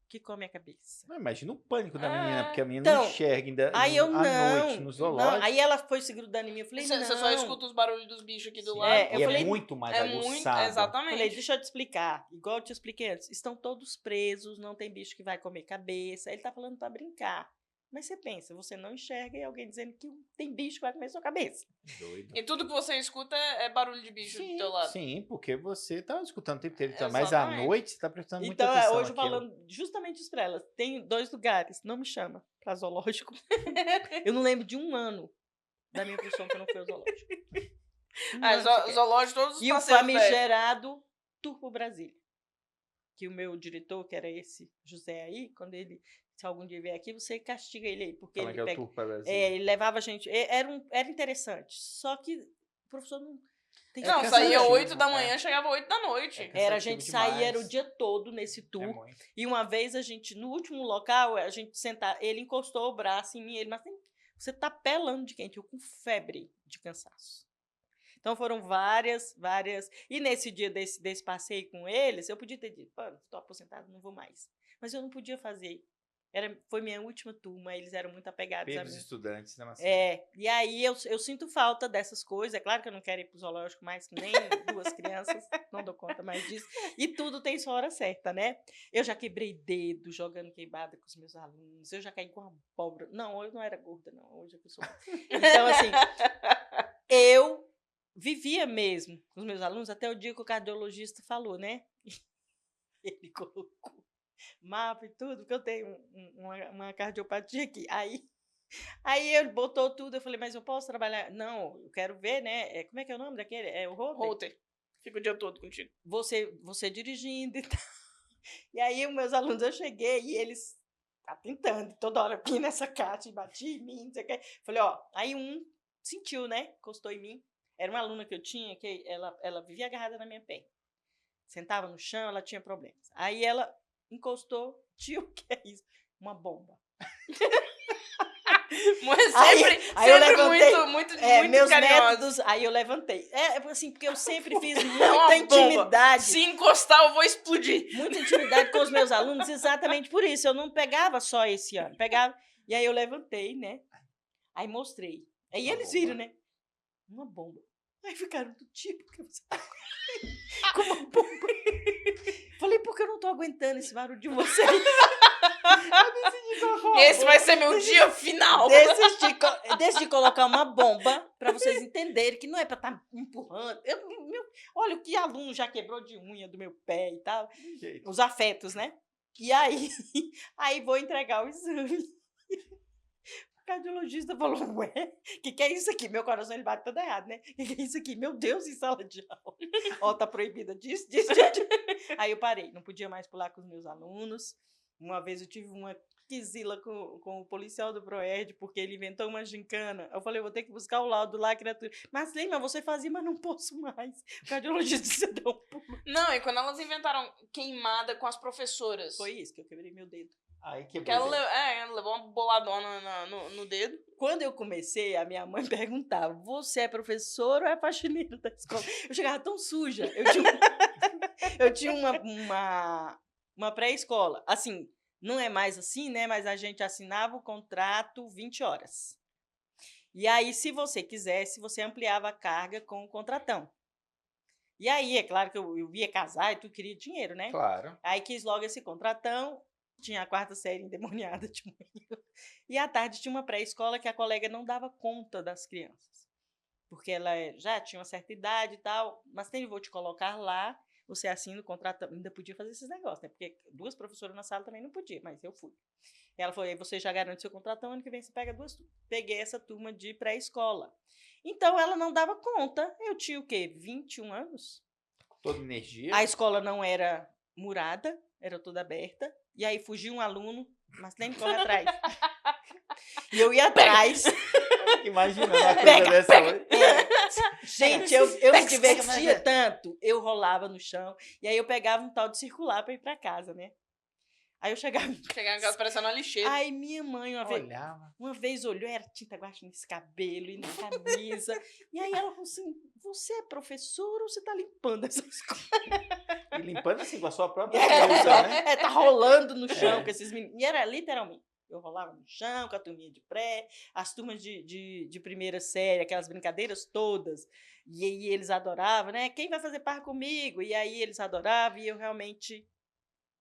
que come a cabeça? Não, imagina o pânico da menina, porque a menina Então, não enxerga ainda aí eu à noite no zoológico. Aí ela foi se grudando em mim, eu falei, não. Você só escuta os barulhos dos bichos aqui do Sim, lado. eu e falei, é muito mais muito, aguçado. exatamente. Falei, deixa eu te explicar. Igual eu te expliquei antes, estão todos presos, não tem bicho que vai comer cabeça. Ele tá falando para brincar. Mas você pensa, você não enxerga e alguém dizendo que tem bicho que vai comer sua cabeça. Doido. E tudo que você escuta é barulho de bicho do teu lado. Sim, porque você tá escutando o tempo inteiro. Mas à Exatamente. noite você tá prestando muita Então, atenção hoje naquilo. falando justamente isso pra ela. Tem 2 lugares, não me chama pra zoológico. Eu não lembro de um ano da minha profissão que eu não fui ao zoológico. Zoológico, todos os E o passeios famigerado Turbo Brasília. Que o meu diretor, que era esse José aí, quando ele, se algum dia vier aqui, você castiga ele aí. Porque ele pega, ele levava a gente. Era interessante. Só que o professor não. Não, saía 8 da manhã, chegava 8 da noite. A gente saía, era o dia todo nesse tour. E uma vez a gente, no último local, a gente sentar, ele encostou o braço em mim, ele, mas você tá pelando de quente, eu com febre de cansaço. Então foram várias. E nesse dia desse passeio com eles, eu podia ter dito, estou aposentado, não vou mais. Mas eu não podia fazer. Foi minha última turma, eles eram muito apegados a mim. Os estudantes, né, Marcelo? E aí eu sinto falta dessas coisas. É claro que eu não quero ir pro zoológico mais, nem 2 crianças, não dou conta mais disso. E tudo tem sua hora certa, né? Eu já quebrei dedo jogando queimada com os meus alunos, eu já caí com uma pobre. Não, hoje não era gorda, não. Hoje eu sou. Então, assim, eu vivia mesmo com os meus alunos até o dia que o cardiologista falou, né? Ele colocou mapa e tudo, porque eu tenho uma cardiopatia aqui. Aí ele botou tudo, eu falei, mas eu posso trabalhar? Não, eu quero ver, né? Como é que é o nome daquele? É o Holter. Fica o dia todo contigo. Você dirigindo e tal. E aí, os meus alunos, eu cheguei e eles tá tentando, toda hora aqui nessa caixa, batia em mim, não sei o que. Falei, aí um sentiu, né? Encostou em mim. Era uma aluna que eu tinha, que ela vivia agarrada na minha perna. Sentava no chão, ela tinha problemas. Aí ela encostou, tio, o que é isso? Uma bomba. Aí eu levantei, muito meus carinhosa. métodos, aí eu levantei. Assim, porque eu sempre fiz muita intimidade. Se encostar, eu vou explodir. Muita intimidade com os meus alunos, exatamente por isso. Eu não pegava só esse ano, pegava. E aí eu levantei, né? Aí mostrei. Aí eles viram, né? Uma bomba. Aí ficaram do tipo que você tá com uma bomba. Falei, porque eu não tô aguentando esse barulho de vocês. Esse vai ser meu dia final. Decidi colocar uma bomba para vocês entenderem que não é para estar empurrando. Olha o que aluno já quebrou de unha do meu pé e tal. Os afetos, né? E aí vou entregar o exame. O cardiologista falou, ué, que é isso aqui? Meu coração, ele bate todo errado, né? Que é isso aqui? Meu Deus, em sala de aula. Tá proibida disso. Aí eu parei, não podia mais pular com os meus alunos. Uma vez eu tive uma quizila com o policial do Proerd, porque ele inventou uma gincana. Eu falei, eu vou ter que buscar o laudo lá, criatura. Mas lembra, você fazia, mas não posso mais. O cardiologista disse, deu um pulo. Não, e quando elas inventaram queimada com as professoras. Foi isso, que eu quebrei meu dedo. Aí porque ela levou uma boladona no dedo. Quando eu comecei, a minha mãe perguntava, você é professora ou é faxineira da escola? Eu chegava tão suja. Eu tinha uma pré-escola. Assim, não é mais assim, né? Mas a gente assinava o contrato 20 horas. E aí, se você quisesse, você ampliava a carga com o contratão. E aí, é claro que eu ia casar e tu queria dinheiro, né? Claro. Aí quis logo esse contratão. Tinha a 4ª série endemoniada de manhã. E à tarde tinha uma pré-escola que a colega não dava conta das crianças. Porque ela já tinha uma certa idade e tal. Mas tem, vou te colocar lá, você assina o contrato. Ainda podia fazer esses negócios, né? Porque 2 professoras na sala também não podia, mas eu fui. Ela falou, aí você já garante seu contratão, ano que vem você pega 2 turmas. Peguei essa turma de pré-escola. Então, ela não dava conta. Eu tinha o quê? 21 anos? Toda energia. A escola não era murada, era toda aberta. E aí fugiu um aluno, Marcelene, corre atrás. E eu ia atrás. Imagina uma coisa Pega, dessa hoje. Gente, eu me divertia tanto. Eu rolava no chão. E aí eu pegava um tal de circular pra ir pra casa, né? Aí eu chegava. Chegar em casa parecendo uma lixeira. Aí minha mãe Olhava. uma vez olhou, era tinta guache nesse cabelo e na camisa. E aí ela falou assim: você é professora ou você tá limpando essas coisas? E limpando assim com a sua própria bolsa, né? Tá rolando no chão com esses meninos. E era literalmente. Eu rolava no chão com a turminha de pré, as turmas de primeira série, aquelas brincadeiras todas. E aí eles adoravam, né? Quem vai fazer par comigo? E aí eles adoravam e eu realmente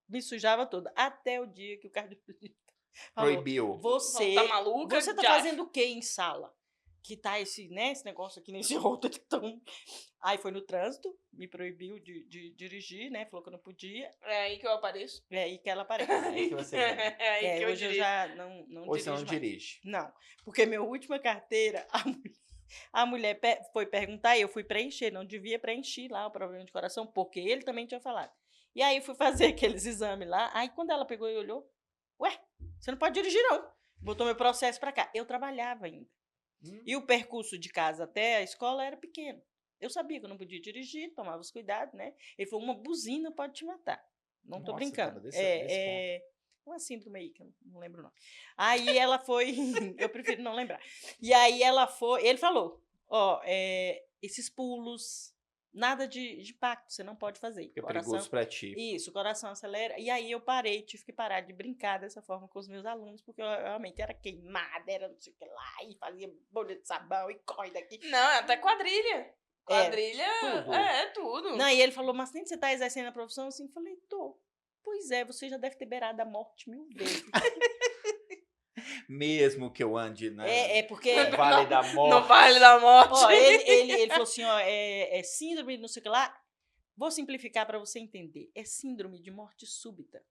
me sujava toda. Até o dia que o cardiologista falou: Proibiu. Você Tá maluca? você tá Já. fazendo o que em sala? Que tá esse negócio aqui nesse outro. Então... Aí foi no trânsito, me proibiu de dirigir, né? Falou que eu não podia. É aí que eu apareço. É aí que ela aparece. É aí que você vem. É aí que eu Hoje eu dirijo. já não Ou você dirijo não mais. dirige. Não, porque minha última carteira, a mulher foi perguntar e eu fui preencher. Não devia preencher lá o problema de coração, porque ele também tinha falado. E aí fui fazer aqueles exames lá. Aí quando ela pegou e olhou, ué, você não pode dirigir não. Botou meu processo pra cá. Eu trabalhava ainda. E o percurso de casa até a escola era pequeno. Eu sabia que eu não podia dirigir, tomava os cuidados, né? Ele falou, uma buzina pode te matar. Não tô Nossa, brincando. tava desse Uma síndrome aí, que eu não lembro não. Aí ela foi, eu prefiro não lembrar. E aí ela foi, ele falou, esses pulos, nada de pacto, você não pode fazer. Porque é perigoso pra ti. Isso, o coração acelera. E aí eu parei, tive que parar de brincar dessa forma com os meus alunos, porque eu realmente era queimada, era não sei o que lá, e fazia bolha de sabão, e corre daqui. Não, é até quadrilha. Quadrilha tudo. é tudo. Não, e ele falou, mas nem você tá exercendo a profissão? Assim, eu falei, tô. Pois é, você já deve ter beirado a morte 1000 vezes. Mesmo que eu ande, né? Porque... No Vale da Morte. No Vale da Morte. Ó, ele falou assim, ó, é síndrome de não sei o que lá. Vou simplificar para você entender. É síndrome de morte súbita.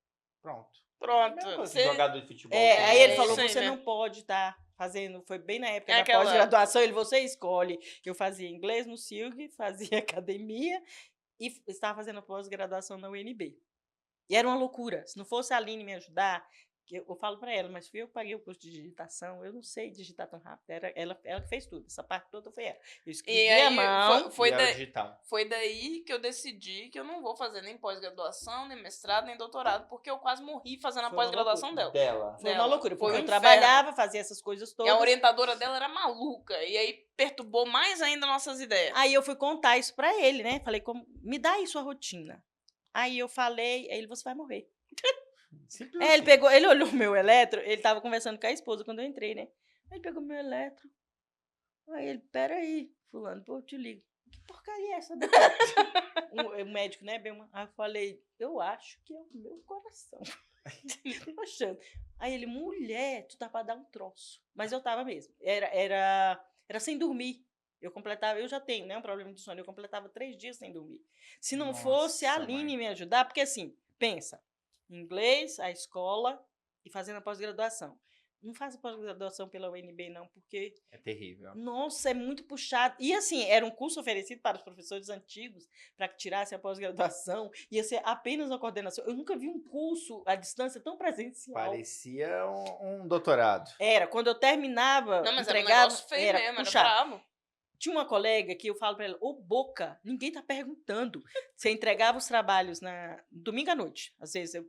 Pronto. Pronto. Você... Jogador de futebol. Aí ele falou, isso aí você mesmo. não pode estar fazendo, foi bem na época É da aquela- pós-graduação, você escolhe. Eu fazia inglês no CILG, fazia academia e estava fazendo pós-graduação na UNB. E era uma loucura. Se não fosse a Aline me ajudar, que eu falo para ela, mas fui eu que paguei o curso de digitação, eu não sei digitar tão rápido. Era ela que fez tudo, essa parte toda foi ela. Eu escrevi E aí a mão. foi daí, digital. foi daí que eu decidi que eu não vou fazer nem pós-graduação, nem mestrado, nem doutorado, porque eu quase morri fazendo a Foi uma pós-graduação dela. Foi uma dela. loucura, Foi porque um eu inferno. trabalhava, fazia essas coisas E todas. a orientadora dela era maluca, e aí perturbou mais ainda nossas ideias. Aí eu fui contar isso pra ele, né? Falei, me dá aí sua rotina. Aí eu falei, aí ele, você vai morrer. Simples Ele assim. pegou, ele olhou o meu eletro, ele tava conversando com a esposa quando eu entrei, né? Aí ele pegou meu eletro. Aí ele, peraí, fulano, pô, eu te ligo. Que porcaria é essa daqui? O médico, né? Aí eu falei, eu acho que é o meu coração. Tô achando. Aí ele, mulher, tu tá pra dar um troço. Mas eu tava mesmo. Era sem dormir. Eu já tenho, né, um problema de sono. Eu completava 3 dias sem dormir. Se não fosse a Nossa, Aline mãe. me ajudar, porque assim, pensa, inglês, a escola e fazendo a pós-graduação. Não faça pós-graduação pela UNB, não, porque, É terrível. nossa, é muito puxado. E assim, era um curso oferecido para os professores antigos, para que tirassem a pós-graduação, ia ser apenas uma coordenação. Eu nunca vi um curso à distância tão presencial. Parecia um doutorado. Era, quando eu terminava, Não, mas era um entregava, negócio feio mesmo, era puxado. brabo. Tinha uma colega que eu falo para ela, ô Boca, ninguém tá perguntando. Você entregava os trabalhos domingo à noite. Às vezes eu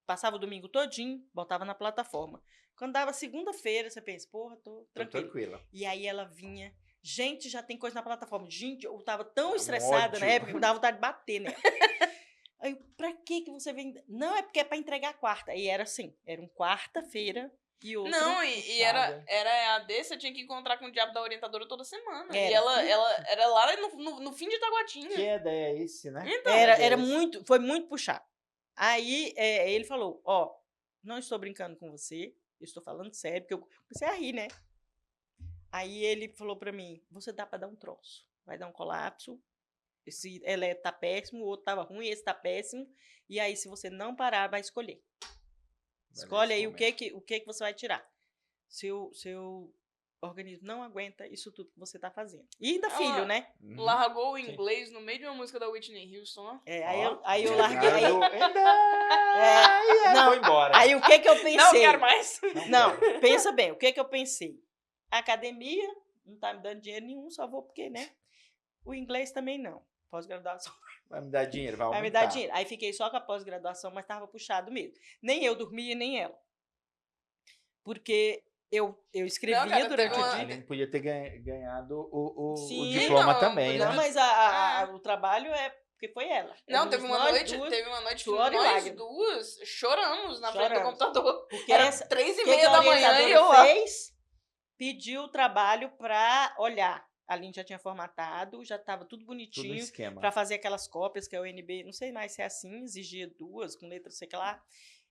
passava o domingo todinho, botava na plataforma. Quando dava segunda-feira, você pensa, porra, tô Tô tranquila. tranquila. E aí ela vinha, gente, já tem coisa na plataforma. Gente, eu tava tão Um estressada na ódio. época que me dava vontade de bater nela. Aí eu, pra que você vem? Não, é porque é pra entregar quarta. E era assim, era um quarta-feira e outra. Não, e puxado, era EAD, você tinha que encontrar com o diabo da orientadora toda semana. E Era. ela era lá no fim de Taguatinga. Que ideia é esse, né? Então, Era muito, foi muito puxado. Aí ele falou, ó, não estou brincando com você, eu estou falando sério, porque eu comecei a rir, né? Aí ele falou pra mim, você dá pra dar um troço, vai dar um colapso, esse elétrico tá péssimo, o outro tava ruim, esse tá péssimo, e aí se você não parar, vai escolher. Escolhe aí o que você vai tirar. Seu organismo não aguenta isso tudo que você tá fazendo. E ainda Ah, filho, né? Uhum. Largou o Sim. inglês no meio de uma música da Whitney Houston, ó. Aí eu larguei. Vou embora. Aí o que eu pensei? Não quero mais. Não, quero. pensa bem, o que eu pensei? Academia, não tá me dando dinheiro nenhum, só vou porque, né? O inglês também não. Pós-graduação Vai me dar dinheiro, vai vai aumentar. me dar dinheiro. Aí fiquei só com a pós-graduação, mas tava puxado mesmo. Nem eu dormia, nem ela. Porque eu escrevia Não, cara, durante teve o uma- dia. A Aline podia ter ganhado o Sim. diploma Então, também, podia né? Não, mas o trabalho é porque foi ela. Não, É teve uma nós noite, duas, teve uma noite que suor e nós lágrima. duas choramos na frente do Choramos. computador. Porque Era essa, 3h30 que a da manhã e orientadora eu lá. fez? Pediu o trabalho para olhar. A Aline já tinha formatado, já estava tudo Tudo no bonitinho esquema. para fazer aquelas cópias que a UNB, não sei mais se é assim, exigia 2 com letra, sei que lá.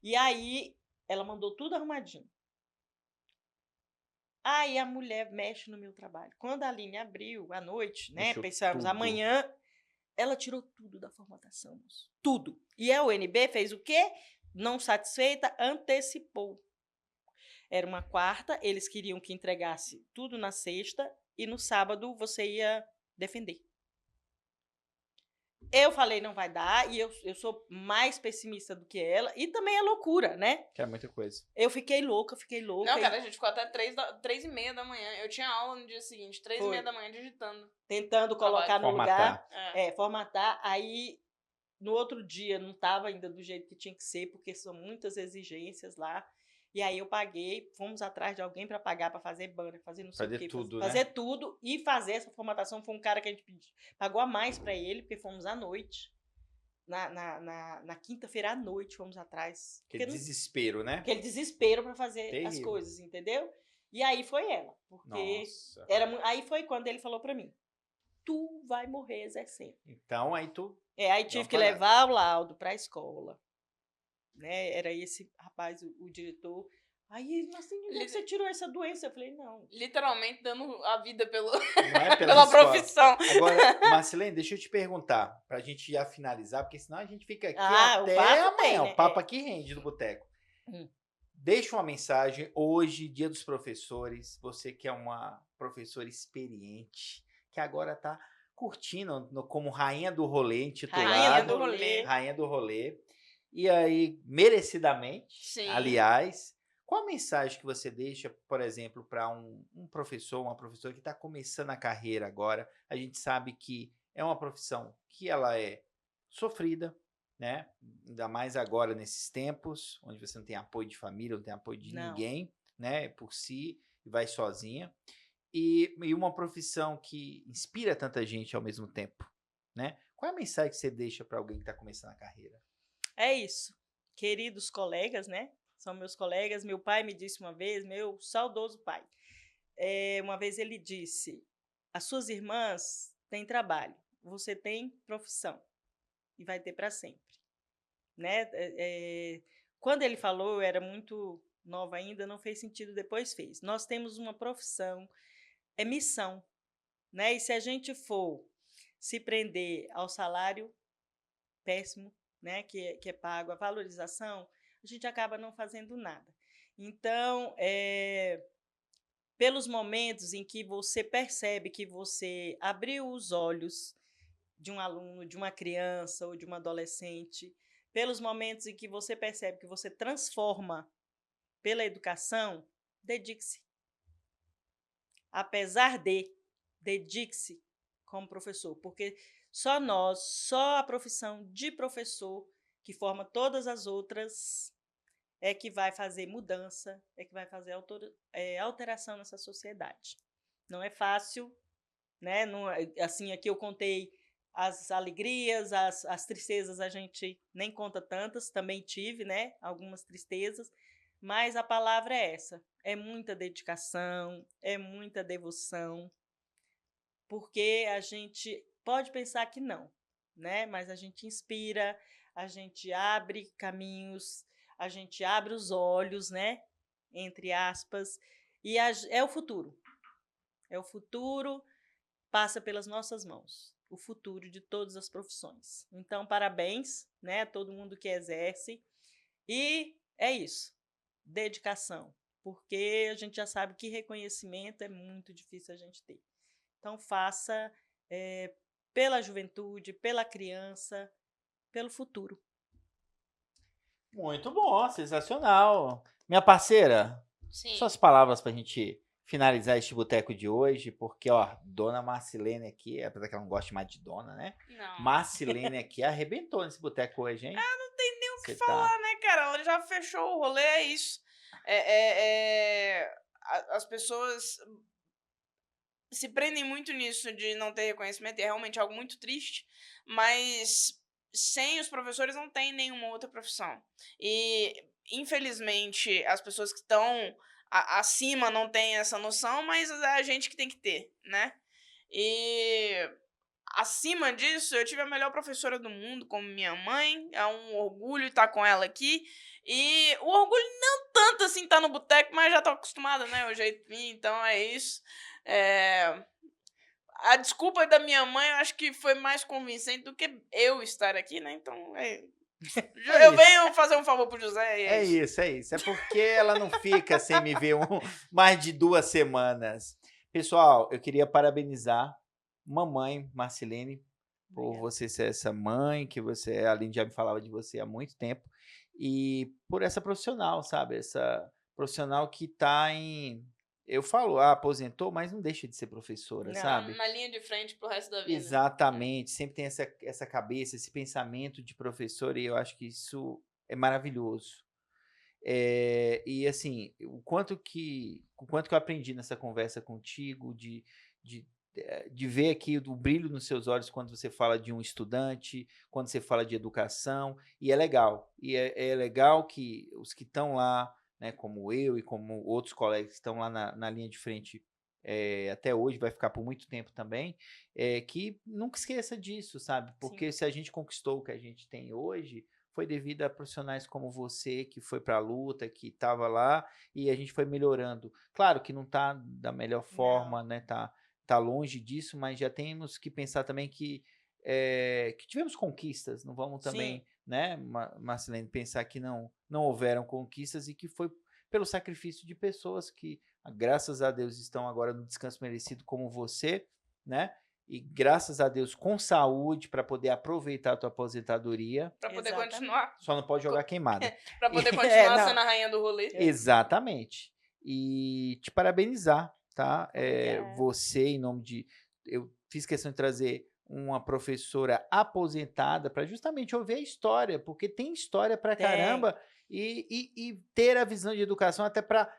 E aí ela mandou tudo arrumadinho. Aí a mulher mexe no meu trabalho. Quando a Aline abriu à noite, né? Mexeu Pensamos tudo. amanhã, ela tirou tudo da formatação, moço. Tudo. E a UNB fez o quê? Não satisfeita, antecipou. Era uma quarta, eles queriam que entregasse tudo na sexta e no sábado você ia defender. Eu falei, não vai dar, e eu sou mais pessimista do que ela, e também é loucura, né? Que é muita coisa. Eu fiquei louca. Não, cara, a gente ficou até 3h30 da manhã. Eu tinha aula no dia seguinte, 3h30 da manhã, digitando. Tentando colocar no Formatar. lugar, formatar, aí no outro dia não estava ainda do jeito que tinha que ser, porque são muitas exigências lá. E aí eu paguei, fomos atrás de alguém para pagar, para fazer banner, fazer não sei Fazer o quê. tudo, fazer né? tudo e fazer essa formatação. Foi um cara que a gente pagou a mais para ele, porque fomos à noite. Na quinta-feira à noite fomos atrás. Aquele Porque desespero, né? aquele desespero para fazer as Terrível. coisas, entendeu? E aí foi ela. Porque Nossa. aí foi quando ele falou para mim: tu vai morrer exercendo. Então, aí tu... Aí tive Não que parada. levar o laudo para a escola. Né? Era esse rapaz, o diretor. Aí ele, mas onde é que você tirou essa doença? Eu falei, não. Literalmente dando a vida Não é pela pela escola. profissão. Agora, Marcelene, deixa eu te perguntar, pra gente já finalizar, porque senão a gente fica aqui Ah, o até papo amanhã. tem, né? O papo aqui rende no boteco. Hum. Deixa uma mensagem hoje, Dia dos Professores. Você que é uma professora experiente, que agora tá curtindo como rainha do rolê, intitulado. Rainha do rolê. Rainha do rolê. E aí, merecidamente, Sim. aliás, qual a mensagem que você deixa, por exemplo, para um professor, uma professora que está começando a carreira agora? A gente sabe que é uma profissão que ela é sofrida, né? Ainda mais agora nesses tempos, onde você não tem apoio de família, não tem apoio de Não. ninguém, né? Por si, e vai sozinha. E uma profissão que inspira tanta gente ao mesmo tempo, né? Qual é a mensagem que você deixa para alguém que está começando a carreira? É isso. Queridos colegas, né? São meus colegas. Meu pai me disse uma vez, meu saudoso pai. Uma vez ele disse: as suas irmãs têm trabalho, você tem profissão e vai ter para sempre. Né? Quando ele falou, eu era muito nova ainda, não fez sentido, depois fez. Nós temos uma profissão, é missão. Né? E se a gente for se prender ao salário péssimo, né, que é pago, a valorização, a gente acaba não fazendo nada. Então, pelos momentos em que você percebe que você abriu os olhos de um aluno, de uma criança ou de uma adolescente, pelos momentos em que você percebe que você transforma pela educação, dedique-se. Apesar de, dedique-se como professor, porque só a profissão de professor, que forma todas as outras, é que vai fazer mudança, é que vai fazer alteração nessa sociedade. Não é fácil, né? Não, assim, aqui eu contei as alegrias, as tristezas, a gente nem conta tantas, também tive, né? Algumas tristezas, mas a palavra é essa, é muita dedicação, é muita devoção, porque a gente pode pensar que não, né? Mas a gente inspira, a gente abre caminhos, a gente abre os olhos, né? Entre aspas, e é o futuro. É o futuro, passa pelas nossas mãos. O futuro de todas as profissões. Então, parabéns, né? A todo mundo que exerce. E é isso. Dedicação. porque a gente já sabe que reconhecimento é muito difícil a gente ter. Então, faça pela juventude, pela criança, pelo futuro. Muito bom, sensacional. Minha parceira, Sim. suas palavras pra gente finalizar este boteco de hoje, porque, ó, Dona Marcilene aqui, apesar que ela não gosta mais de dona, né? Não. Marcilene aqui arrebentou nesse boteco hoje, hein? Não tem nem o que Você falar, né, cara? Ela já fechou o rolê, é isso. As pessoas se prendem muito nisso de não ter reconhecimento, e é realmente algo muito triste, mas sem os professores não tem nenhuma outra profissão. E, infelizmente, as pessoas que estão acima não têm essa noção, mas é a gente que tem que ter, né? E acima disso, eu tive a melhor professora do mundo, como minha mãe. É um orgulho estar com ela aqui. E o orgulho não tanto assim estar no boteco, mas já tô acostumada, né? O jeito de mim, então é isso. A desculpa da minha mãe, eu acho que foi mais convincente do que eu estar aqui, né? Então, eu venho fazer um favor pro José e É isso. É porque ela não fica sem me ver mais de 2 semanas. Pessoal, eu queria parabenizar mamãe Marcilene por Obrigada. você ser essa mãe, que você, a Aline já me falava de você há muito tempo, e por essa profissional, sabe? Essa profissional que tá eu falo, aposentou, mas não deixa de ser professora, Não. sabe? na linha de frente pro resto da vida. Exatamente, sempre tem essa cabeça, esse pensamento de professor, e eu acho que isso é maravilhoso. E assim, o quanto que eu aprendi nessa conversa contigo, de ver aqui o brilho nos seus olhos quando você fala de um estudante, quando você fala de educação, e é legal. E é legal que os que estão lá, né, como eu e como outros colegas que estão lá na linha de frente, até hoje, vai ficar por muito tempo também, que nunca esqueça disso, sabe? Porque se a gente conquistou o que a gente tem hoje, foi devido a profissionais como você, que foi para a luta, que estava lá, e a gente foi melhorando. Claro que não está da melhor forma, né? Tá longe disso, mas já temos que pensar também que tivemos conquistas. Não vamos também, né, Marcelene, pensar que não houveram conquistas, e que foi pelo sacrifício de pessoas que, graças a Deus, estão agora no descanso merecido, como você, né? E graças a Deus com saúde para poder aproveitar a tua aposentadoria. Pra poder Exatamente. continuar. Só não pode jogar queimada. Pra poder continuar não. sendo a rainha do rolê. Exatamente. E te parabenizar, tá? Obrigada. Você, em nome de... Eu fiz questão de trazer uma professora aposentada para justamente ouvir a história, porque tem história pra caramba, e ter a visão de educação até para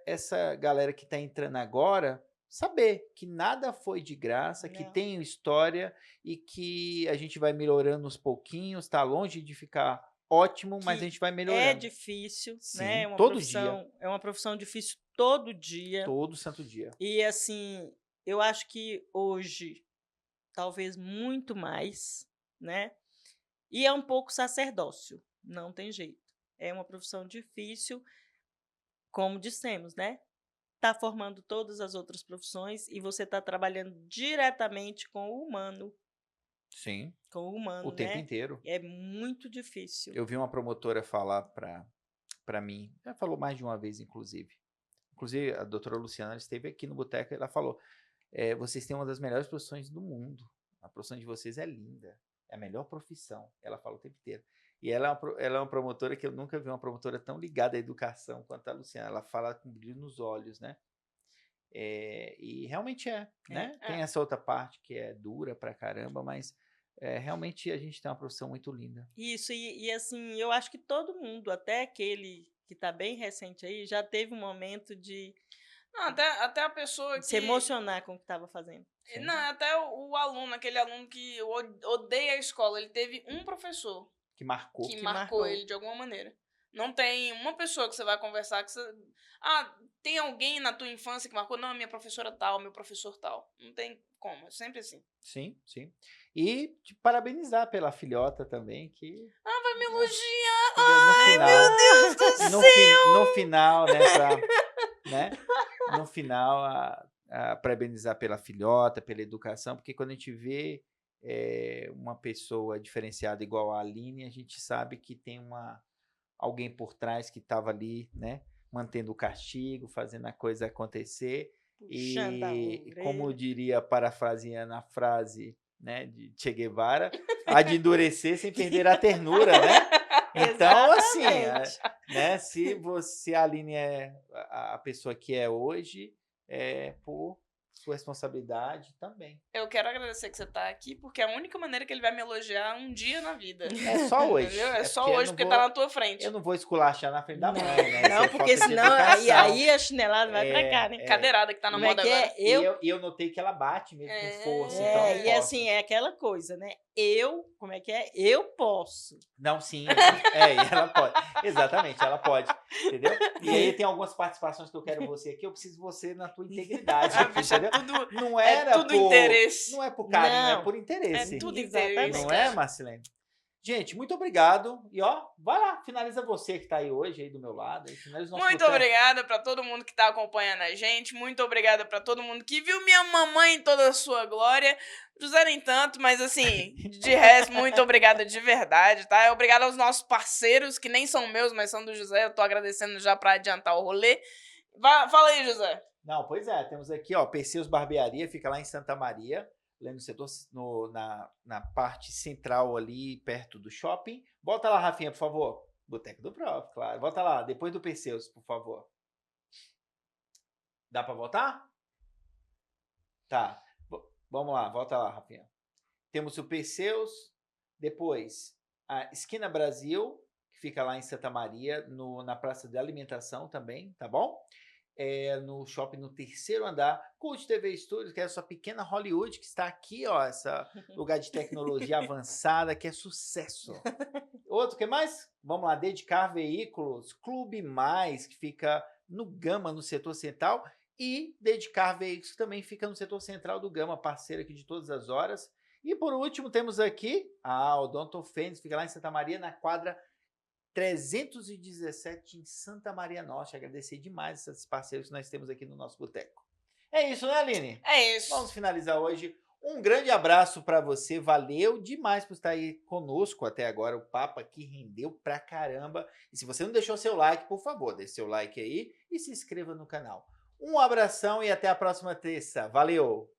essa galera que está entrando agora saber que nada foi de graça, que Não. tem história, e que a gente vai melhorando aos pouquinhos, tá longe de ficar ótimo, mas a gente vai melhorando. É difícil, né? Sim, todo dia. É uma profissão difícil todo dia. Todo santo dia. E assim, eu acho que hoje, talvez muito mais, né? E é um pouco sacerdócio, não tem jeito. É uma profissão difícil, como dissemos, né? Tá formando todas as outras profissões e você tá trabalhando diretamente com o humano. Sim. Com o humano, O tempo né? inteiro. É muito difícil. Eu vi uma promotora falar para mim, já falou mais de uma vez, inclusive. Inclusive, a doutora Luciana esteve aqui no boteco e ela falou: vocês têm uma das melhores profissões do mundo. A profissão de vocês é linda. É a melhor profissão. Ela fala o tempo inteiro. E ela é uma promotora que eu nunca vi uma promotora tão ligada à educação quanto a Luciana. Ela fala com brilho nos olhos, né? E realmente né? Tem essa outra parte que é dura pra caramba, mas realmente a gente tem uma profissão muito linda. Isso, e assim, eu acho que todo mundo, até aquele que está bem recente aí, já teve um momento de Não, até a pessoa que... se emocionar com o que estava fazendo. Sim. Não, até o aluno, aquele aluno que odeia a escola, ele teve um professor Que marcou. que marcou ele de alguma maneira. Não tem uma pessoa que você vai conversar que você... tem alguém na tua infância que marcou? Não, minha professora tal, meu professor tal. Não tem como, é sempre assim. Sim, sim. E te parabenizar pela filhota também, que... Vai me elogiar! Ai, meu Deus do céu! No final, né? No final, a parabenizar pela filhota, pela educação, porque quando a gente vê uma pessoa diferenciada igual a Aline, a gente sabe que tem alguém por trás que estava ali, né? mantendo o castigo, fazendo a coisa acontecer. Puxando a E, como orelha. diria, parafraseando a frase, né, de Che Guevara, há de endurecer sem perder a ternura, né? Então, assim, Exatamente. né, se a Aline é a pessoa que é hoje, é por sua responsabilidade também. Eu quero agradecer que você tá aqui, porque é a única maneira que ele vai me elogiar um dia na vida. É só hoje. Entendeu? É só porque eu hoje, não porque vou- tá na tua frente. Eu não vou esculachar na frente da Não, mãe, né? Isso não, é porque falta de senão educação. aí a chinelada vai pra cá, né? Cadeirada que tá na Como é moda que agora. é? E eu notei que ela bate mesmo com força, então É, não e posso. assim, é aquela coisa, né? Como é que é? Eu posso. Não, sim. E ela pode. Exatamente, ela pode. Entendeu? E aí tem algumas participações que eu quero você aqui, eu preciso você na tua integridade. Ah, Aqui, bicho, é entendeu? tudo, Não era tudo por interesse. Não é por carinho, é Não. por interesse. É tudo Exatamente. interesse. Não é, Marcelene? Gente, muito obrigado. E ó, vai lá, finaliza você que tá aí hoje, aí do meu lado. Aí, finaliza o nosso Muito boteco. obrigada pra todo mundo que tá acompanhando a gente. Muito obrigada pra todo mundo que viu minha mamãe em toda a sua glória. José nem tanto, mas assim, de resto, muito obrigada de verdade, tá? Obrigado aos nossos parceiros, que nem são meus, mas são do José. Eu tô agradecendo já pra adiantar o rolê. Fala aí, José. Não, pois é, temos aqui, ó, Perseus Barbearia, fica lá em Santa Maria, lá no setor, na parte central ali, perto do shopping. Volta lá, Rafinha, por favor. Boteco do Prof, claro. Volta lá, depois do Perseus, por favor. Dá pra voltar? Tá. Vamos lá, volta lá, Rafinha. Temos o Perseus, depois a Esquina Brasil, que fica lá em Santa Maria, na Praça de Alimentação também, tá bom? No shopping no terceiro andar, Cult TV Studios, que é essa pequena Hollywood que está aqui, ó, esse lugar de tecnologia avançada, que é sucesso. Outro, que mais? Vamos lá, Dedicar Veículos, Clube Mais, que fica no Gama, no setor central, e Dedicar Veículos, que também fica no setor central do Gama, parceiro aqui de todas as horas. E por último, temos aqui a Odonto Fênix, fica lá em Santa Maria, na quadra 317 em Santa Maria Norte. Agradecer demais esses parceiros que nós temos aqui no nosso boteco. É isso, né, Aline? É isso. Vamos finalizar hoje. Um grande abraço para você. Valeu demais por estar aí conosco até agora. O papo aqui rendeu pra caramba. E se você não deixou seu like, por favor, deixe seu like aí e se inscreva no canal. Um abração e até a próxima terça. Valeu!